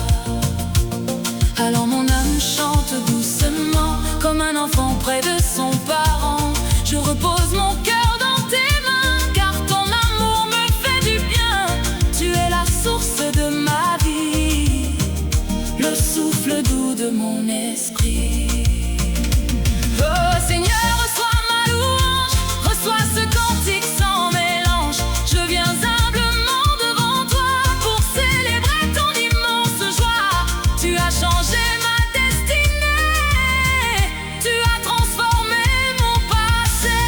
Alors mon âme chante doucement, comme un enfant près de son parent. Je repose mon cœur dans tes mains, car ton amour me fait du bien. Tu es la source de ma vie, le souffle doux de mon esprit. Oh Seigneur, reçois ma louange, reçois ce cantique sans mélange. Je viens humblement devant toi pour célébrer ton immense joie. Tu as changé ma destinée, tu as transformé mon passé.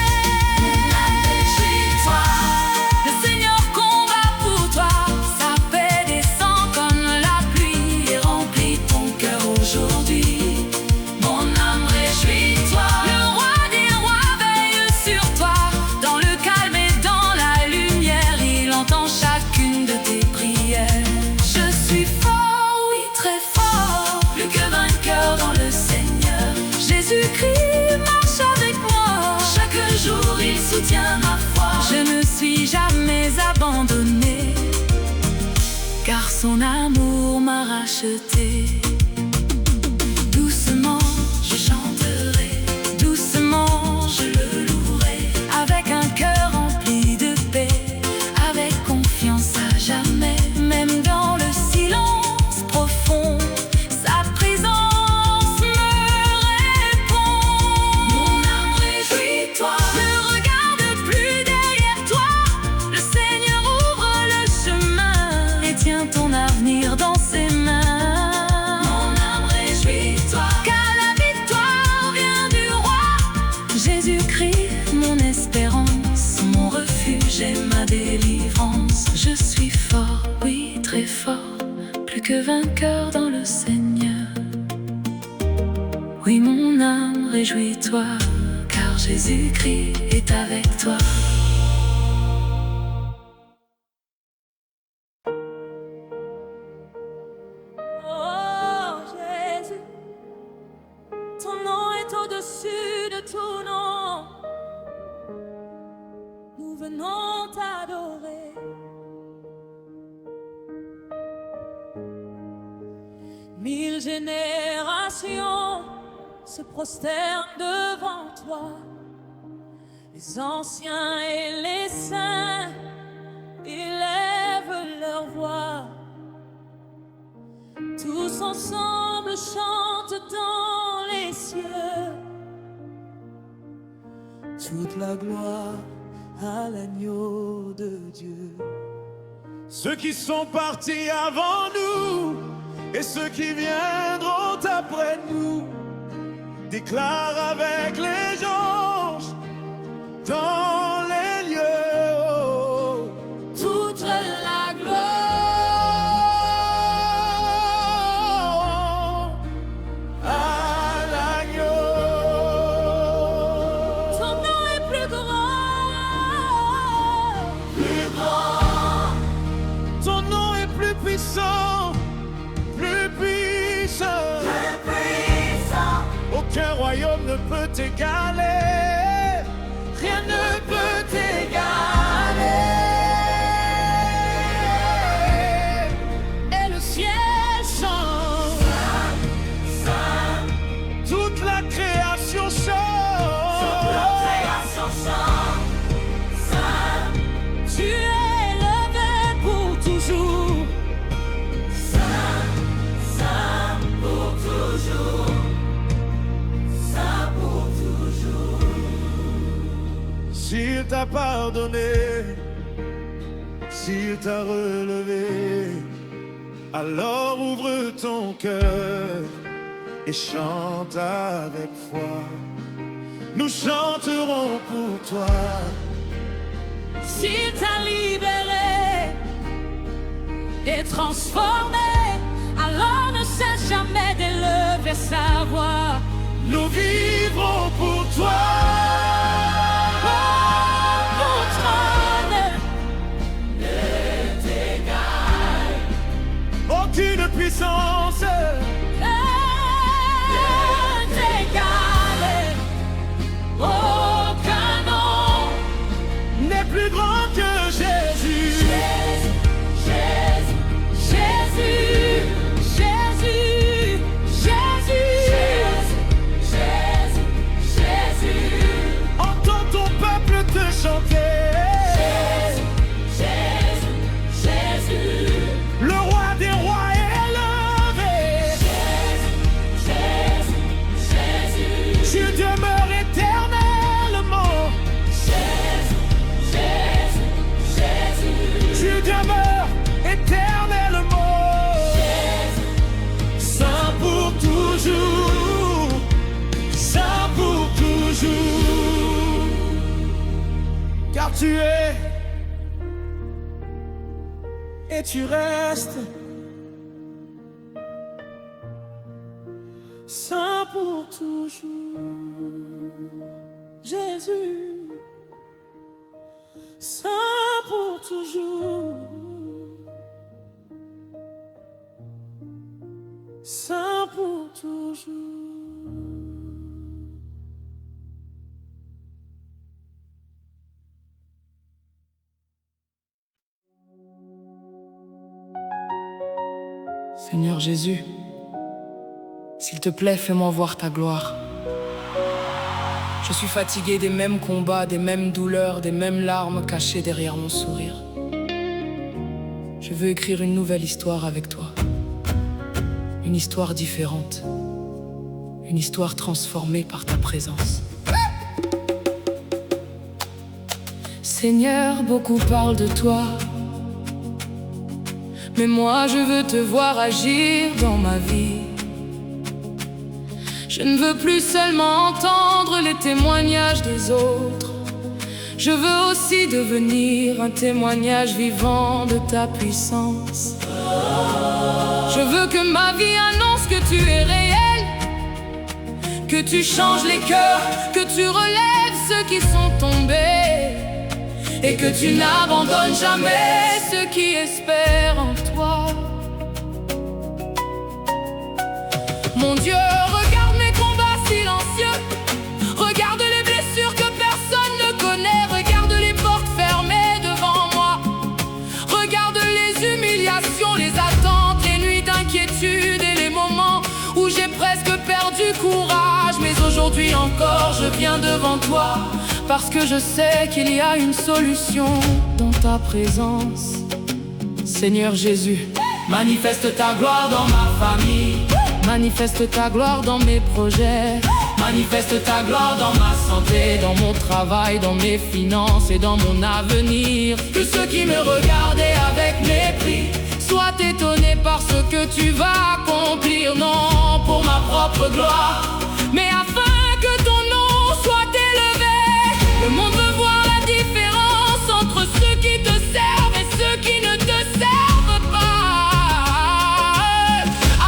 Mon âme réjouis-toi, le Seigneur combat pour toi. Sa paix descend comme la pluie et remplit ton cœur aujourd'hui. Mon âme réjouis-toi, le roi des rois veille sur toi. Dans le calme et dans la lumière, il entend chacune de tes prières. Je suis fort, oui très fort, plus que vainqueur dans le Seigneur. Jésus-Christ marche avec moi, chaque jour il soutient ma foi. Je ne suis jamais abandonné, car son amour m'a racheté. Doucement je chanterai, doucement je le louerai, avec un cœur rempli de paix, avec confiance à jamais. Même dans le silence profond, sa présence me répond. Mon âme réjouis-toi, ne regarde plus derrière toi. Le Seigneur ouvre le chemin et tient ton avenir dans ses mains. que vainqueur dans le Seigneur. Oui, mon âme, réjouis-toi, car Jésus-Christ est avec toi. Oh Jésus, ton nom est au-dessus de tout nom. Nous venons t'adorer. Mille générations se prosternent devant toi. Les anciens et les saints élèvent leur voix. Tous ensemble chantent dans les cieux. Toute la gloire à l'agneau de Dieu. Ceux qui sont partis avant nous et ceux qui viendront après nous déclarent avec les anges dans les lieux toute la gloire à l'agneau. Ton nom est plus grand. Ton nom est plus puissant, plus puissant. Aucun royaume ne peut t'égaler, rien ne peut t'égaler. Et le ciel chante, toute la création chante. Tu es élevé pour toujours. Saint pour toujours. Saint pour toujours. S'il t'a pardonné, s'il t'a relevé, alors ouvre ton cœur et chante avec foi. Nous chanterons pour toi. S'il t'a libéré et transformé, alors ne cesse jamais d'élever sa voix. Nous vivrons pour toi. Mon trône ne t'égale. Aucune puissance Ne t'égale. Aucun nom. n'est plus grand que Jésus. Jésus, Jésus, Jésus, Jésus, Jésus. Entends ton peuple te chanter. Jésus, Le roi des rois est élevé. Jésus, Tu demeures éternellement. Tu demeures éternellement. Saint pour toujours. Saint pour toujours. Car tu es et tu restes saint pour toujours. Jésus, saint pour toujours. Saint pour toujours. Seigneur Jésus, s'il te plaît, fais-moi voir ta gloire. Je suis fatigué des mêmes combats, des mêmes douleurs, des mêmes larmes cachées derrière mon sourire. Je veux écrire une nouvelle histoire avec toi. Une histoire différente. Une histoire transformée par ta présence. Seigneur, beaucoup parlent de toi. Mais moi je veux te voir agir dans ma vie. Je ne veux plus seulement entendre les témoignages des autres. Je veux aussi devenir un témoignage vivant de ta puissance. Je veux que ma vie annonce que tu es réel, que tu changes les cœurs, que tu relèves ceux qui sont tombés, et que tu n'abandonnes jamais ceux qui espèrent en toi. Mon Dieu, regarde mes combats silencieux, regarde les blessures que personne ne connaît, regarde les portes fermées devant moi, regarde les humiliations, les attentes, les nuits d'inquiétude et les moments où j'ai presque perdu courage. Mais aujourd'hui encore, je viens devant toi, parce que je sais qu'il y a une solution dans ta présence. Seigneur Jésus, manifeste ta gloire dans ma famille, manifeste ta gloire dans mes projets, manifeste ta gloire dans ma santé, dans mon travail, dans mes finances et dans mon avenir. Que ceux qui me regardaient avec mépris soient étonnés par ce que tu vas accomplir, non pour ma propre gloire, mais afin que ton nom soit élevé. Le monde veut voir la différence entre ceux qui te servent et ceux qui ne te servent pas.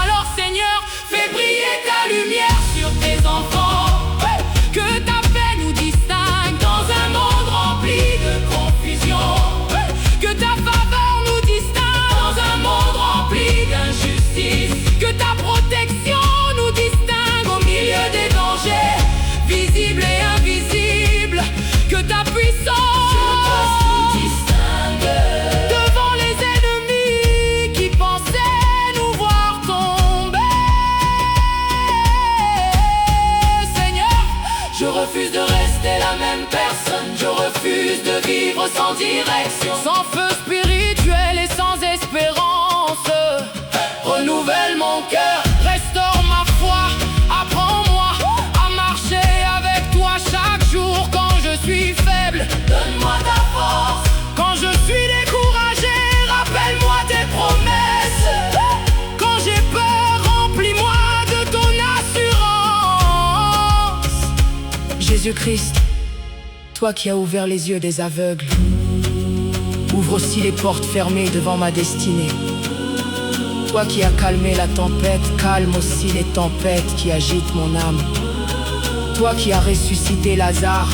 Alors Seigneur, fais briller ta lumière sur tes enfants, que ta paix nous distingue dans un monde rempli de confusion, que ta faveur nous distingue dans un monde rempli d'injustice, que ta protection nous distingue au milieu des dangers visibles et invisibles, que ta puissance nous distingue devant les ennemis qui pensaient nous voir tomber. Seigneur, je refuse de rester la même personne, je refuse de vivre sans direction, sans feu spirituel et sans espérance. Renouvelle mon cœur, restaure ma foi, apprends-moi à marcher avec toi chaque jour. Quand je suis faible, donne-moi ta force. Quand je suis découragé, rappelle-moi tes promesses. Quand j'ai peur, remplis-moi de ton assurance. Jésus-Christ, toi qui as ouvert les yeux des aveugles, ouvre aussi les portes fermées devant ma destinée. Toi qui as calmé la tempête, calme aussi les tempêtes qui agitent mon âme. Toi qui as ressuscité Lazare,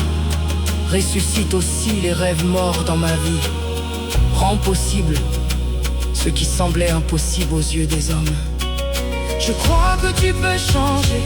ressuscite aussi les rêves morts dans ma vie. Rends possible ce qui semblait impossible aux yeux des hommes. Je crois que tu peux changer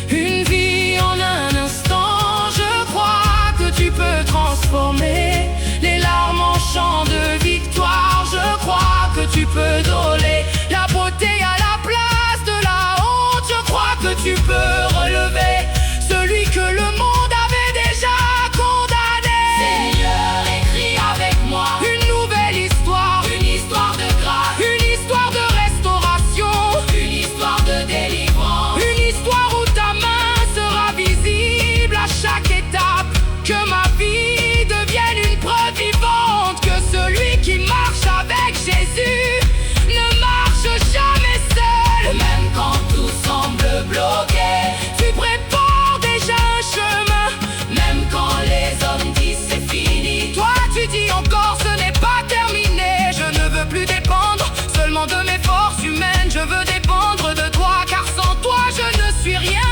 une vie en un instant. Je crois que tu peux transformer les larmes en chants de victoire. Je crois que tu peux donner la beauté à la place de la honte. Je crois que tu peux relever celui que le monde avait déjà condamné. Seigneur, écris avec moi une nouvelle histoire, une histoire de grâce, une histoire de restauration, une histoire de délivrance, une histoire où ta main sera visible à chaque étape. Que ma vie devienne une preuve vivante que celui qui marche avec Jésus ne marche jamais seul. Même quand tout semble bloqué, tu prépares déjà un chemin. Même quand les hommes disent c'est fini, toi tu dis encore ce n'est pas terminé. Je ne veux plus dépendre seulement de mes forces humaines, je veux dépendre de toi, car sans toi je ne suis rien.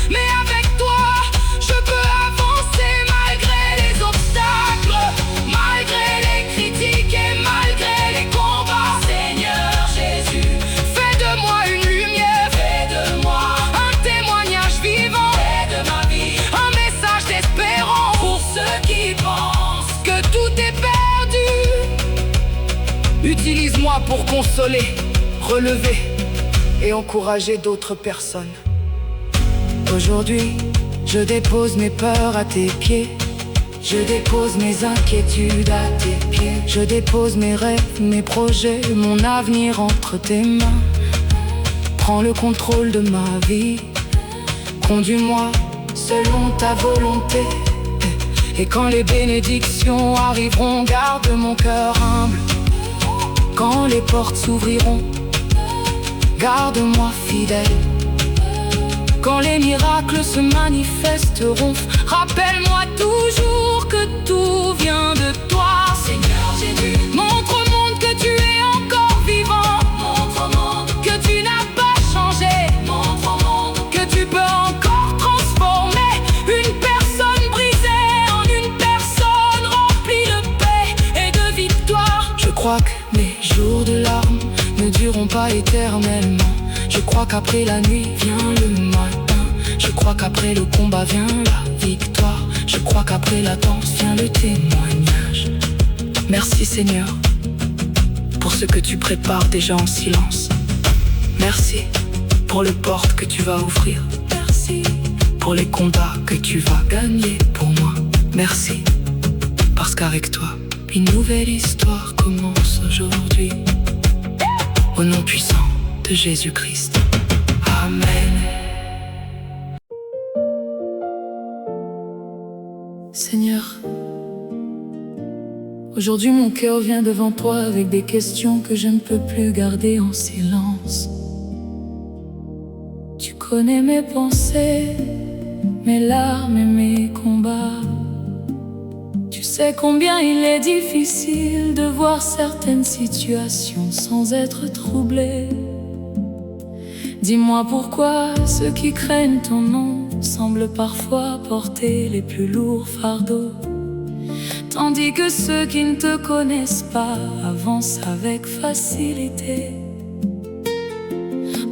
Mais avec toi, je peux avancer malgré les obstacles, malgré les critiques et malgré les combats. Seigneur Jésus, fais de moi une lumière, fais de moi un témoignage vivant, fais de ma vie un message d'espérance pour ceux qui pensent que tout est perdu. Utilise-moi pour consoler, relever et encourager d'autres personnes. Aujourd'hui, je dépose mes peurs à tes pieds, je dépose mes inquiétudes à tes pieds, je dépose mes rêves, mes projets, mon avenir entre tes mains. Prends le contrôle de ma vie, conduis-moi selon ta volonté. Et quand les bénédictions arriveront, garde mon cœur humble. Quand les portes s'ouvriront, garde-moi fidèle. Quand les miracles se manifesteront, rappelle-moi toujours que tout vient de toi. Seigneur Jésus, montre au monde que tu es encore vivant. Montre au monde crois que mes jours de larmes ne dureront pas éternellement. Je crois qu'après la nuit vient le matin. Je crois qu'après le combat vient la victoire. Je crois qu'après l'attente vient le témoignage. Merci Seigneur pour ce que tu prépares déjà en silence. Merci pour les portes que tu vas ouvrir. Merci pour les combats que tu vas gagner pour moi. Merci parce qu'avec toi une nouvelle histoire commence aujourd'hui. Au nom puissant de Jésus-Christ. Amen. Seigneur, aujourd'hui mon cœur vient devant toi avec des questions que je ne peux plus garder en silence. Tu connais mes pensées, mes larmes et mes combats. Tu sais combien il est difficile de voir certaines situations sans être troublé. Dis-moi pourquoi ceux qui craignent ton nom semblent parfois porter les plus lourds fardeaux, tandis que ceux qui ne te connaissent pas avancent avec facilité.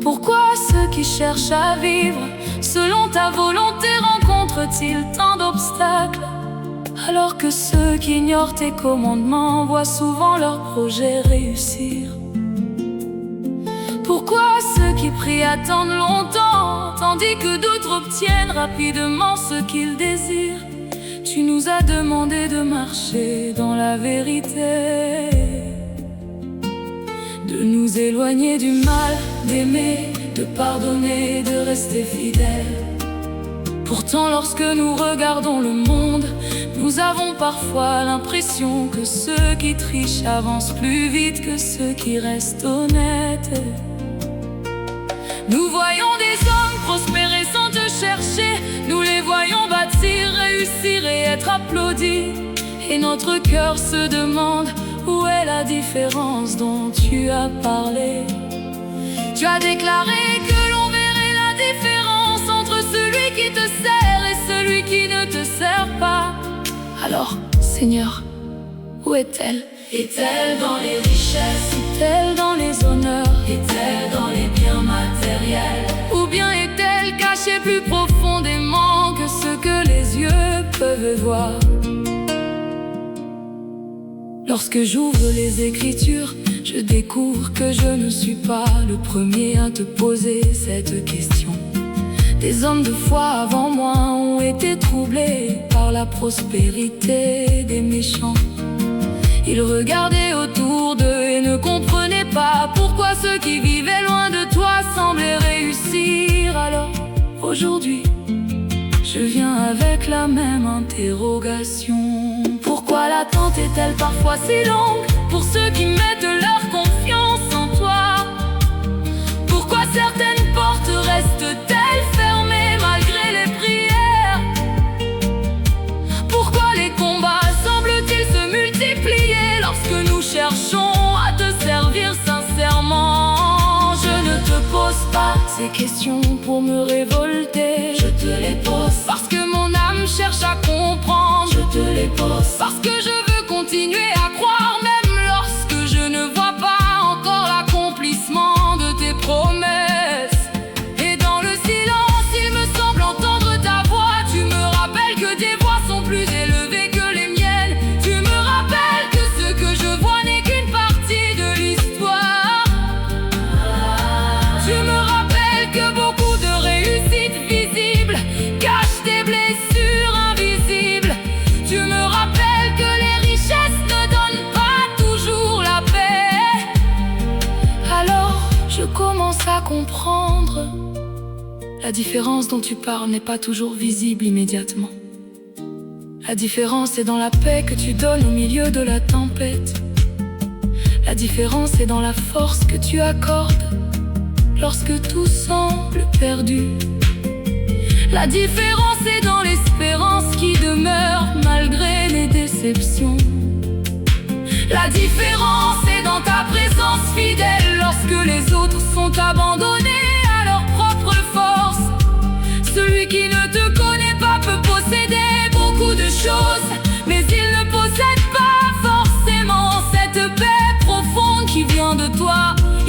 Pourquoi ceux qui cherchent à vivre selon ta volonté rencontrent-ils tant d'obstacles, alors que ceux qui ignorent tes commandements voient souvent leurs projets réussir? Pourquoi ceux qui prient attendent longtemps, tandis que d'autres obtiennent rapidement ce qu'ils désirent? Tu nous as demandé de marcher dans la vérité, de nous éloigner du mal, d'aimer, de pardonner, de rester fidèles. Pourtant lorsque nous regardons le monde, nous avons parfois l'impression que ceux qui trichent avancent plus vite que ceux qui restent honnêtes. Nous voyons des hommes prospérer sans te chercher, nous les voyons bâtir, réussir et être applaudis. Et notre cœur se demande où est la différence dont tu as parlé. Tu as déclaré que l'on verrait la différence entre celui qui te sert et celui qui ne te sert pas. Alors, Seigneur, où est-elle? Est-elle dans les richesses? Est-elle dans les honneurs? Est-elle dans les biens matériels? Ou bien est-elle cachée plus profondément que ce que les yeux peuvent voir? Lorsque j'ouvre les Écritures, je découvre que je ne suis pas le premier à te poser cette question. Des hommes de foi avant moi ont été troublés par la prospérité des méchants. Ils regardaient autour d'eux et ne comprenaient pas pourquoi ceux qui vivaient loin de toi semblaient réussir. Alors aujourd'hui, je viens avec la même interrogation. Pourquoi l'attente est-elle parfois si longue pour ceux qui mettent leur confiance en toi? Pourquoi certaines portes restent-elles fermées malgré les prières? Pourquoi les combats semblent-ils se multiplier lorsque nous cherchons à te servir sincèrement? Je ne te pose pas ces questions pour me révolter, je te les pose parce que mon âme cherche à comprendre. Je te les pose parce que je veux continuer à croire même lorsque je ne vois pas encore l'accomplissement de tes promesses. Et dans le silence, il me semble entendre ta voix. Tu me rappelles que tes voix sont plus élevées que les miennes. Tu me rappelles que ce que je vois n'est qu'une partie de l'histoire. Tu me rappelles que beaucoup de réussites visibles cachent des blessures invisibles. Tu me rappelles que les richesses ne donnent pas toujours la paix. Alors je commence à comprendre. La différence dont tu parles n'est pas toujours visible immédiatement. La différence est dans la paix que tu donnes au milieu de la tempête. La différence est dans la force que tu accordes lorsque tout semble perdu. La différence est dans l'espérance qui demeure malgré les déceptions. La différence est dans ta présence fidèle lorsque les autres sont abandonnés à leur propre force. Celui qui ne te connaît pas peut posséder beaucoup de choses, mais il ne possède pas forcément cette paix profonde.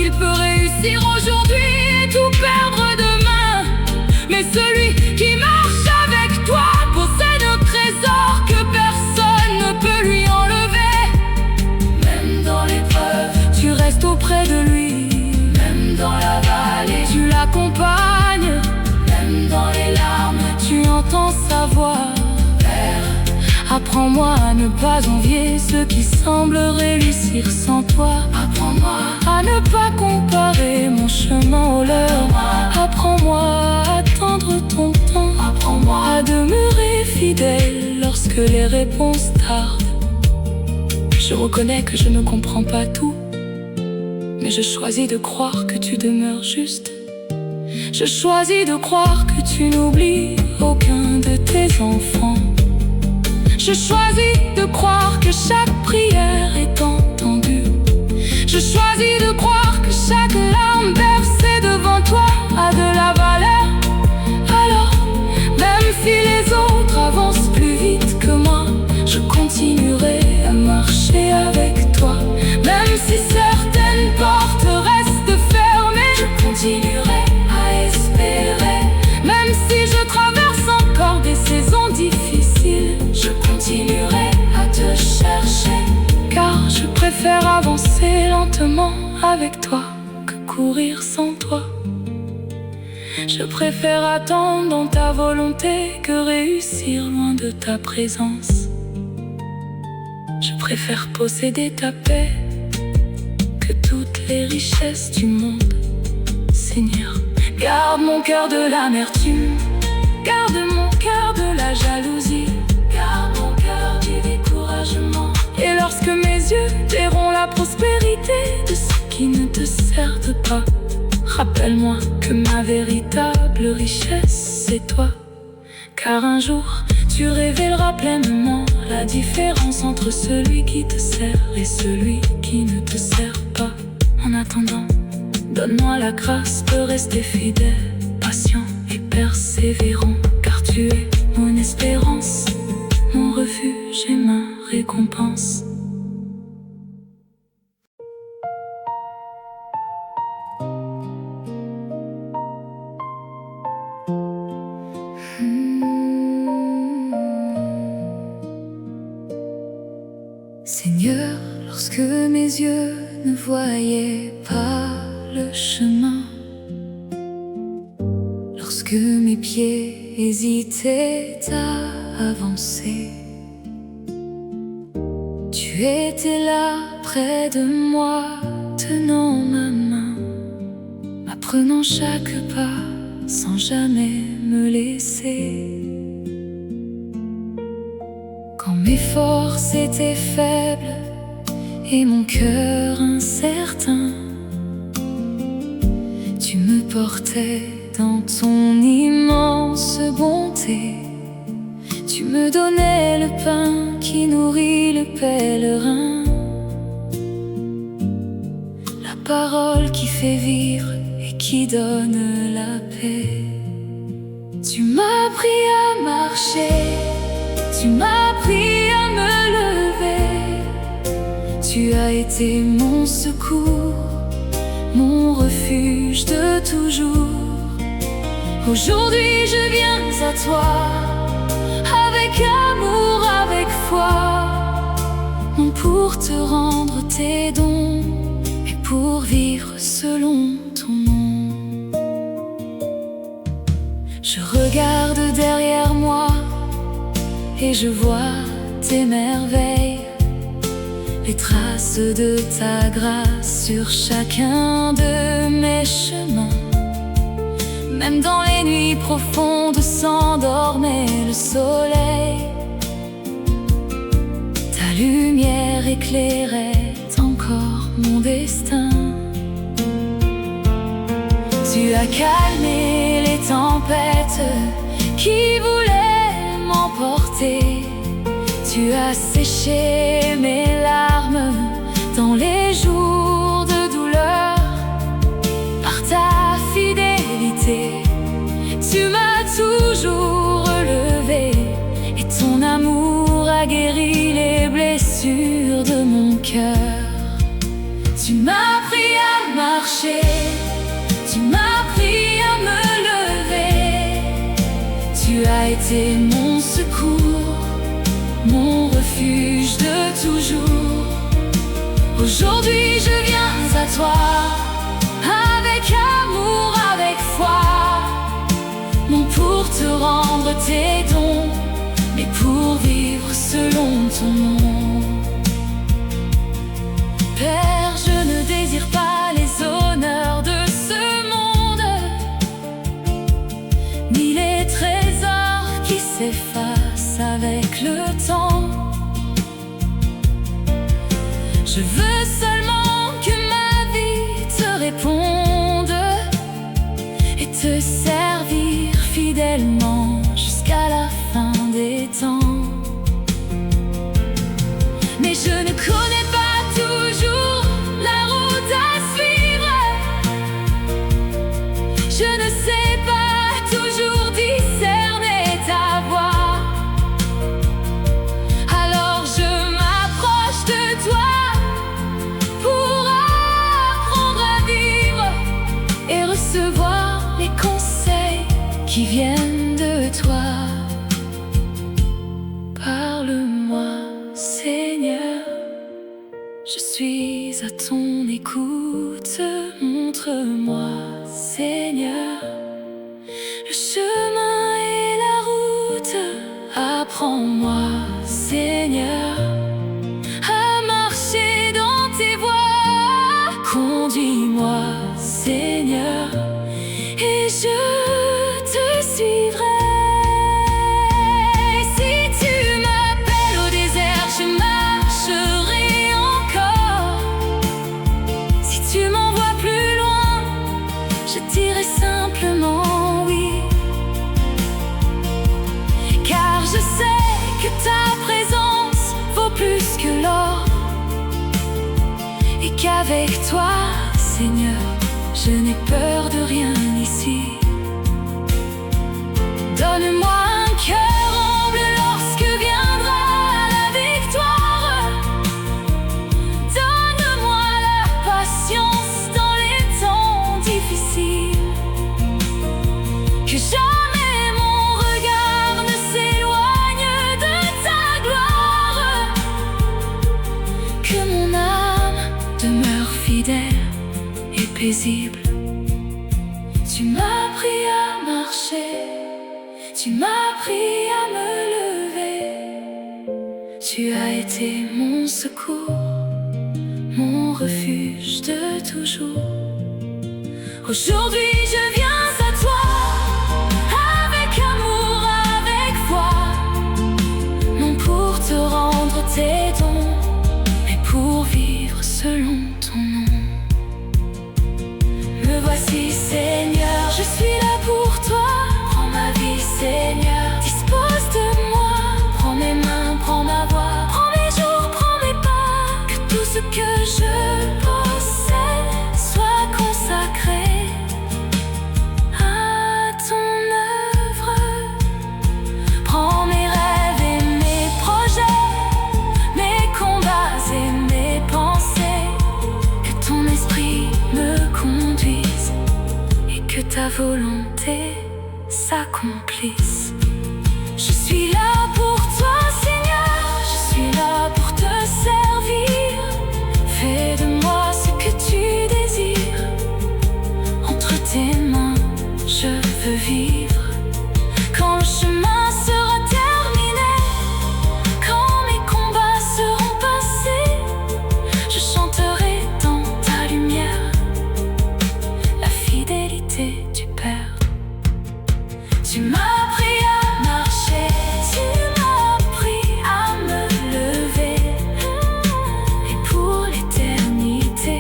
il peut réussir aujourd'hui et tout perdre demain. Mais celui qui marche avec toi possède un trésor que personne ne peut lui enlever. Même dans l'épreuve, tu restes auprès de lui. Même dans la vallée, tu l'accompagnes. Même dans les larmes, tu entends sa voix. Apprends-moi à ne pas envier ceux qui semblent réussir sans toi. Apprends-moi à ne pas comparer mon chemin au leur. Apprends-moi à attendre ton temps. Apprends-moi à demeurer fidèle lorsque les réponses tardent. Je reconnais que je ne comprends pas tout, mais je choisis de croire que tu demeures juste. Je choisis de croire que tu n'oublies aucun de tes enfants. Je choisis de croire que chaque prière est entendue. Je choisis de croire que chaque larme versée devant toi a de la valeur. Alors, même si les autres avancent plus vite que moi, je continuerai à marcher avec toi. Même si certaines portes restent fermées, je continuerai à espérer. Même si je traverse encore des saisons difficiles, je continuerai à te chercher. Car je préfère avancer lentement avec toi que courir sans toi. Je préfère attendre dans ta volonté que réussir loin de ta présence. Je préfère posséder ta paix que toutes les richesses du monde. Seigneur, garde mon cœur de l'amertume, garde mon cœur de la jalousie, garde mon cœur du découragement. Et lorsque mes yeux verront la prospérité de ceux qui ne te servent pas, rappelle-moi que ma véritable richesse, c'est toi. Car un jour, tu révéleras pleinement la différence entre celui qui te sert et celui qui ne te sert pas. En attendant, donne-moi la grâce de rester fidèle, patient et persévérant. Car tu es mon espérance, mon refuge et ma récompense. Seigneur, lorsque mes yeux ne voyaient pas le chemin, lorsque mes pieds hésitaient à avancer, tu étais là près de moi, tenant ma main, m'apprenant chaque pas sans jamais me laisser. Quand mes forces étaient faibles et mon cœur incertain, tu me portais dans ton immense bonté. Tu me donnais le pain qui nourrit le pèlerin, la parole qui fait vivre et qui donne la paix. Tu m'as appris à marcher, tu m'as appris à me lever. Tu as été mon secours, mon refuge de toujours. Aujourd'hui je viens à toi, avec amour, avec foi, non pour te rendre tes dons, mais pour vivre selon ton nom. Je regarde derrière moi et je vois tes merveilles, les traces de ta grâce sur chacun de mes chemins. Même dans les nuits profondes s'endormait le soleil, ta lumière éclairait encore mon destin. Tu as calmé les tempêtes qui voulaient m'emporter. Tu as séché mes larmes dans les jours de douleur. Par ta fidélité, tu m'as toujours relevé, et ton amour a guéri les blessures de mon cœur. Tu m'as appris à marcher, marcher, tu m'as appris à me lever. Tu as été mon secours, mon refuge de toujours. Aujourd'hui je viens à toi, avec amour, avec foi, non pour te rendre tes dons, mais pour vivre selon ton nom. Père, je ne désire pas les honneurs de ce monde, ni les trésors qui s'effacent avec le temps. Je veux seulement que ma vie te réponde et te servir fidèlement jusqu'à la fin des temps. Mais je ne connais pas toujours la route à suivre. Je ne sais pas toujours discerner ta voix. Alors je m'approche de toi pour apprendre à vivre et recevoir les conseils qui viennent de toi. Parle-moi, Seigneur, je suis à ton écoute. Montre-moi, Seigneur, le chemin et la route. Apprends-moi, Seigneur, à marcher dans tes voies. Conduis-moi, Seigneur, et je te suivrai. Si tu m'appelles au désert, je marcherai encore. Si tu m'envoies plus loin, je dirai simplement oui. Car je sais que ta présence vaut plus que l'or, et qu'avec toi, Seigneur, je n'ai peur de rien ici. Donne-moi un cœur humble lorsque viendra la victoire. Donne-moi la patience dans les temps difficiles. Que jamais mon regard ne s'éloigne de ta gloire. Que mon âme demeure fidèle et paisible. Tu m'as appris à marcher, tu m'as appris à me lever. Tu as été mon secours, mon refuge de toujours. Aujourd'hui je viens à toi, avec amour, avec foi, non pour te rendre tes dons, mais pour vivre selon ton nom. Me voici, Seigneur, je suis là pour toi. Prends ma vie, Seigneur, dispose de moi. Prends mes mains, prends ma voix, prends mes jours, prends mes pas. Que tout ce que je possède soit consacré à ton œuvre. Prends mes rêves et mes projets, mes combats et mes pensées. Que ton esprit me conduise et que ta volonté s'accomplisse. Je suis là pour toi, Seigneur, je suis là pour te servir. Fais de moi ce que tu désires. Entre tes mains, je veux vivre. Quand le chemin sera terminé, quand mes combats seront passés, je chanterai dans ta lumière la fidélité du Père. Tu m'as appris à marcher, tu m'as appris à me lever. Et pour l'éternité,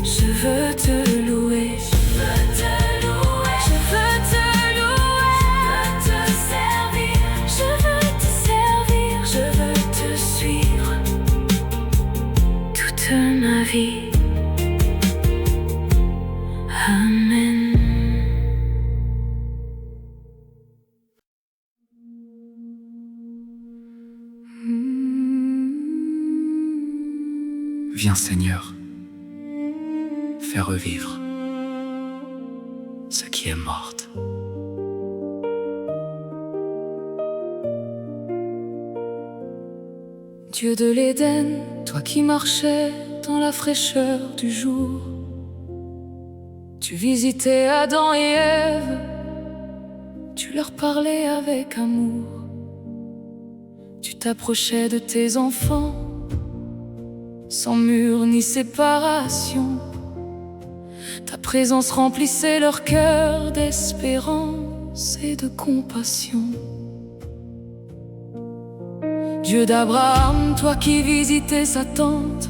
je veux te louer. Je veux te louer, je veux te louer, je veux te servir, je veux te servir, je veux te suivre toute ma vie. Amen. Viens, Seigneur. fait revivre ce qui est mort. Dieu de l'Éden, toi qui marchais dans la fraîcheur du jour, tu visitais Adam et Ève, tu leur parlais avec amour. Tu t'approchais de tes enfants, sans mur ni séparation. Ta présence remplissait leur cœur d'espérance et de compassion. Dieu d'Abraham, toi qui visitais sa tente,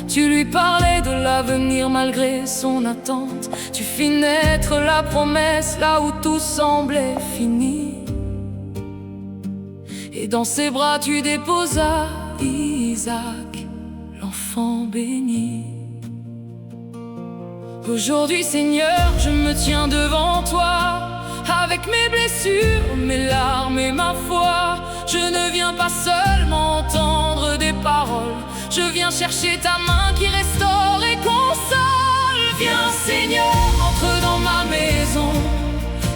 tu lui parlais de l'avenir malgré son attente. Tu fis naître la promesse là où tout semblait fini. Et dans ses bras tu déposas Isaac, l'enfant béni. Aujourd'hui Seigneur, je me tiens devant toi, avec mes blessures, mes larmes et ma foi. Je ne viens pas seulement entendre des paroles, je viens chercher ta main qui restaure et console. Viens Seigneur, entre dans ma maison,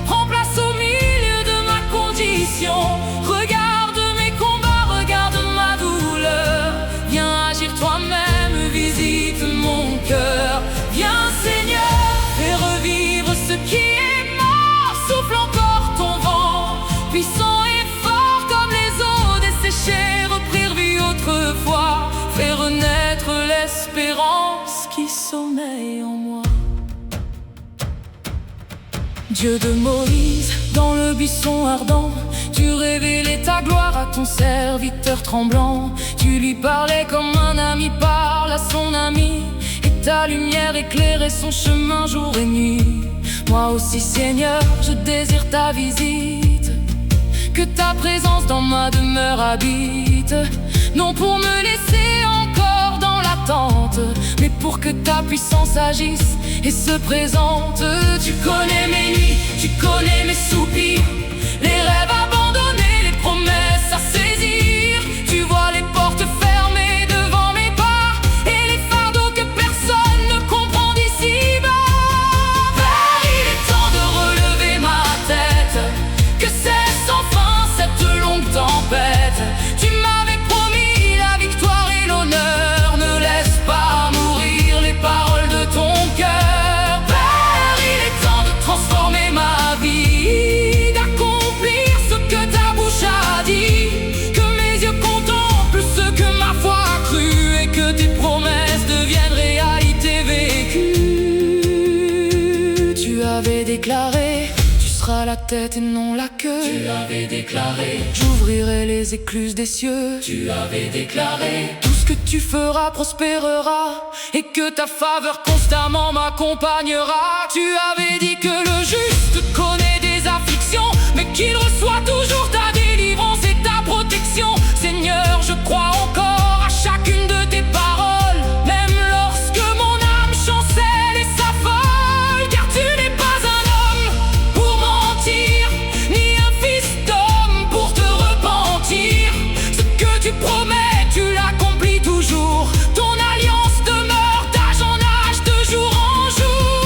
prends place au milieu de ma condition. Regarde mes combats, regarde ma douleur. Viens agir toi-même, visite mon cœur. Viens Seigneur, fais revivre ce qui est mort. Souffle encore ton vent, puissant et fort comme les eaux desséchées, reprirent vie autrefois. Fais renaître l'espérance qui sommeille en moi. Dieu de Moïse, dans le buisson ardent, tu révélais ta gloire à ton serviteur tremblant. Tu lui parlais comme un ami parle à son ami, et ta lumière éclairait son chemin jour et nuit. Moi aussi Seigneur, je désire ta visite, que ta présence dans ma demeure habite. Non pour me laisser encore dans l'attente, mais pour que ta puissance agisse et se présente. Tu connais mes nuits, tu connais mes soupirs, les rêves abandonnés, les promesses à saisir. Tu vois les portes fermées devant mes pas, et les fardeaux que personne ne comprend d'ici-bas. Père, il est temps de relever ma tête, que cesse enfin cette longue tempête. Tu m'avais promis la victoire et l'honneur, ne laisse pas mourir les paroles de ton cœur. Père, il est temps de transformer ma vie, d'accomplir ce que ta bouche a dit, que mes yeux contemplent ce que ma foi a cru, et que tes promesses deviennent réalité vécue. Tu avais déclaré, tu seras la tête et non la queue. Tu avais déclaré, j'ouvrirai les écluses des cieux. Tu avais déclaré, tout ce que tu feras prospérera, et que ta faveur constamment m'accompagnera. Tu avais dit que le juste connaît des afflictions, mais qu'il reçoit toujours ta délivrance et ta protection. Seigneur, je crois encore à chacune de tes paroles, même lorsque mon âme chancelle et s'affole. Car tu n'es pas un homme pour mentir, ni un fils d'homme pour te repentir. Ce que tu promets, tu l'accomplis toujours. Ton alliance demeure d'âge en âge, de jour en jour.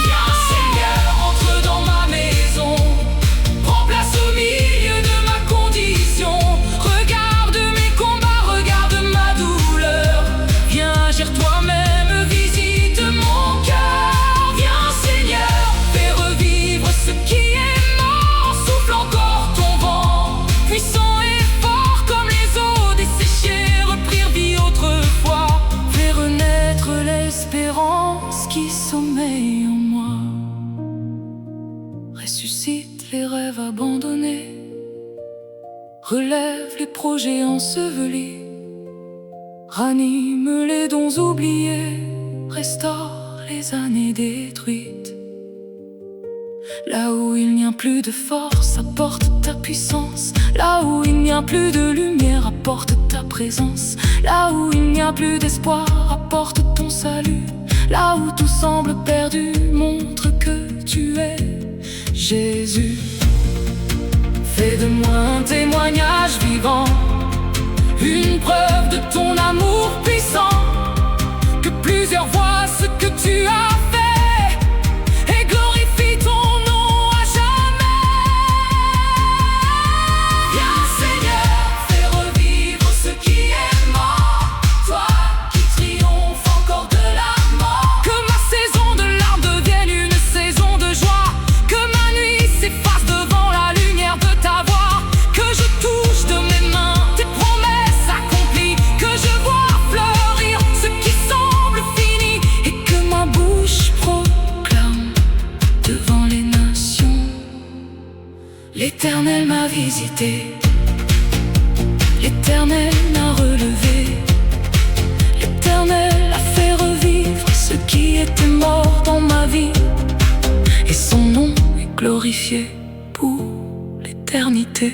Viens Seigneur, entre dans ma maison, prends place au milieu de ma condition. Regarde mes combats, regarde ma douleur. Viens agir toi-même, visite mon cœur. Viens Seigneur, fais revivre ce qui est mort. Souffle encore ton vent, puissant et fort comme les eaux desséchées, reprirent vie autrefois. Fais renaître l'espérance qui sommeille en moi. Ressuscite les rêves abandonnés, relève les projets ensevelis, ranime les dons oubliés, restaure les années détruites. Là où il n'y a plus de force, apporte ta puissance. Là où il n'y a plus de lumière, apporte ta présence. Là où il n'y a plus d'espoir, apporte ton salut. Là où tout semble perdu, montre que tu es Jésus. Fais de moi un témoignage vivant, une preuve de ton amour puissant, que plusieurs resté. L'Éternel m'a relevé. L'Éternel a fait revivre ce qui était mort dans ma vie. Et son nom est glorifié pour l'éternité.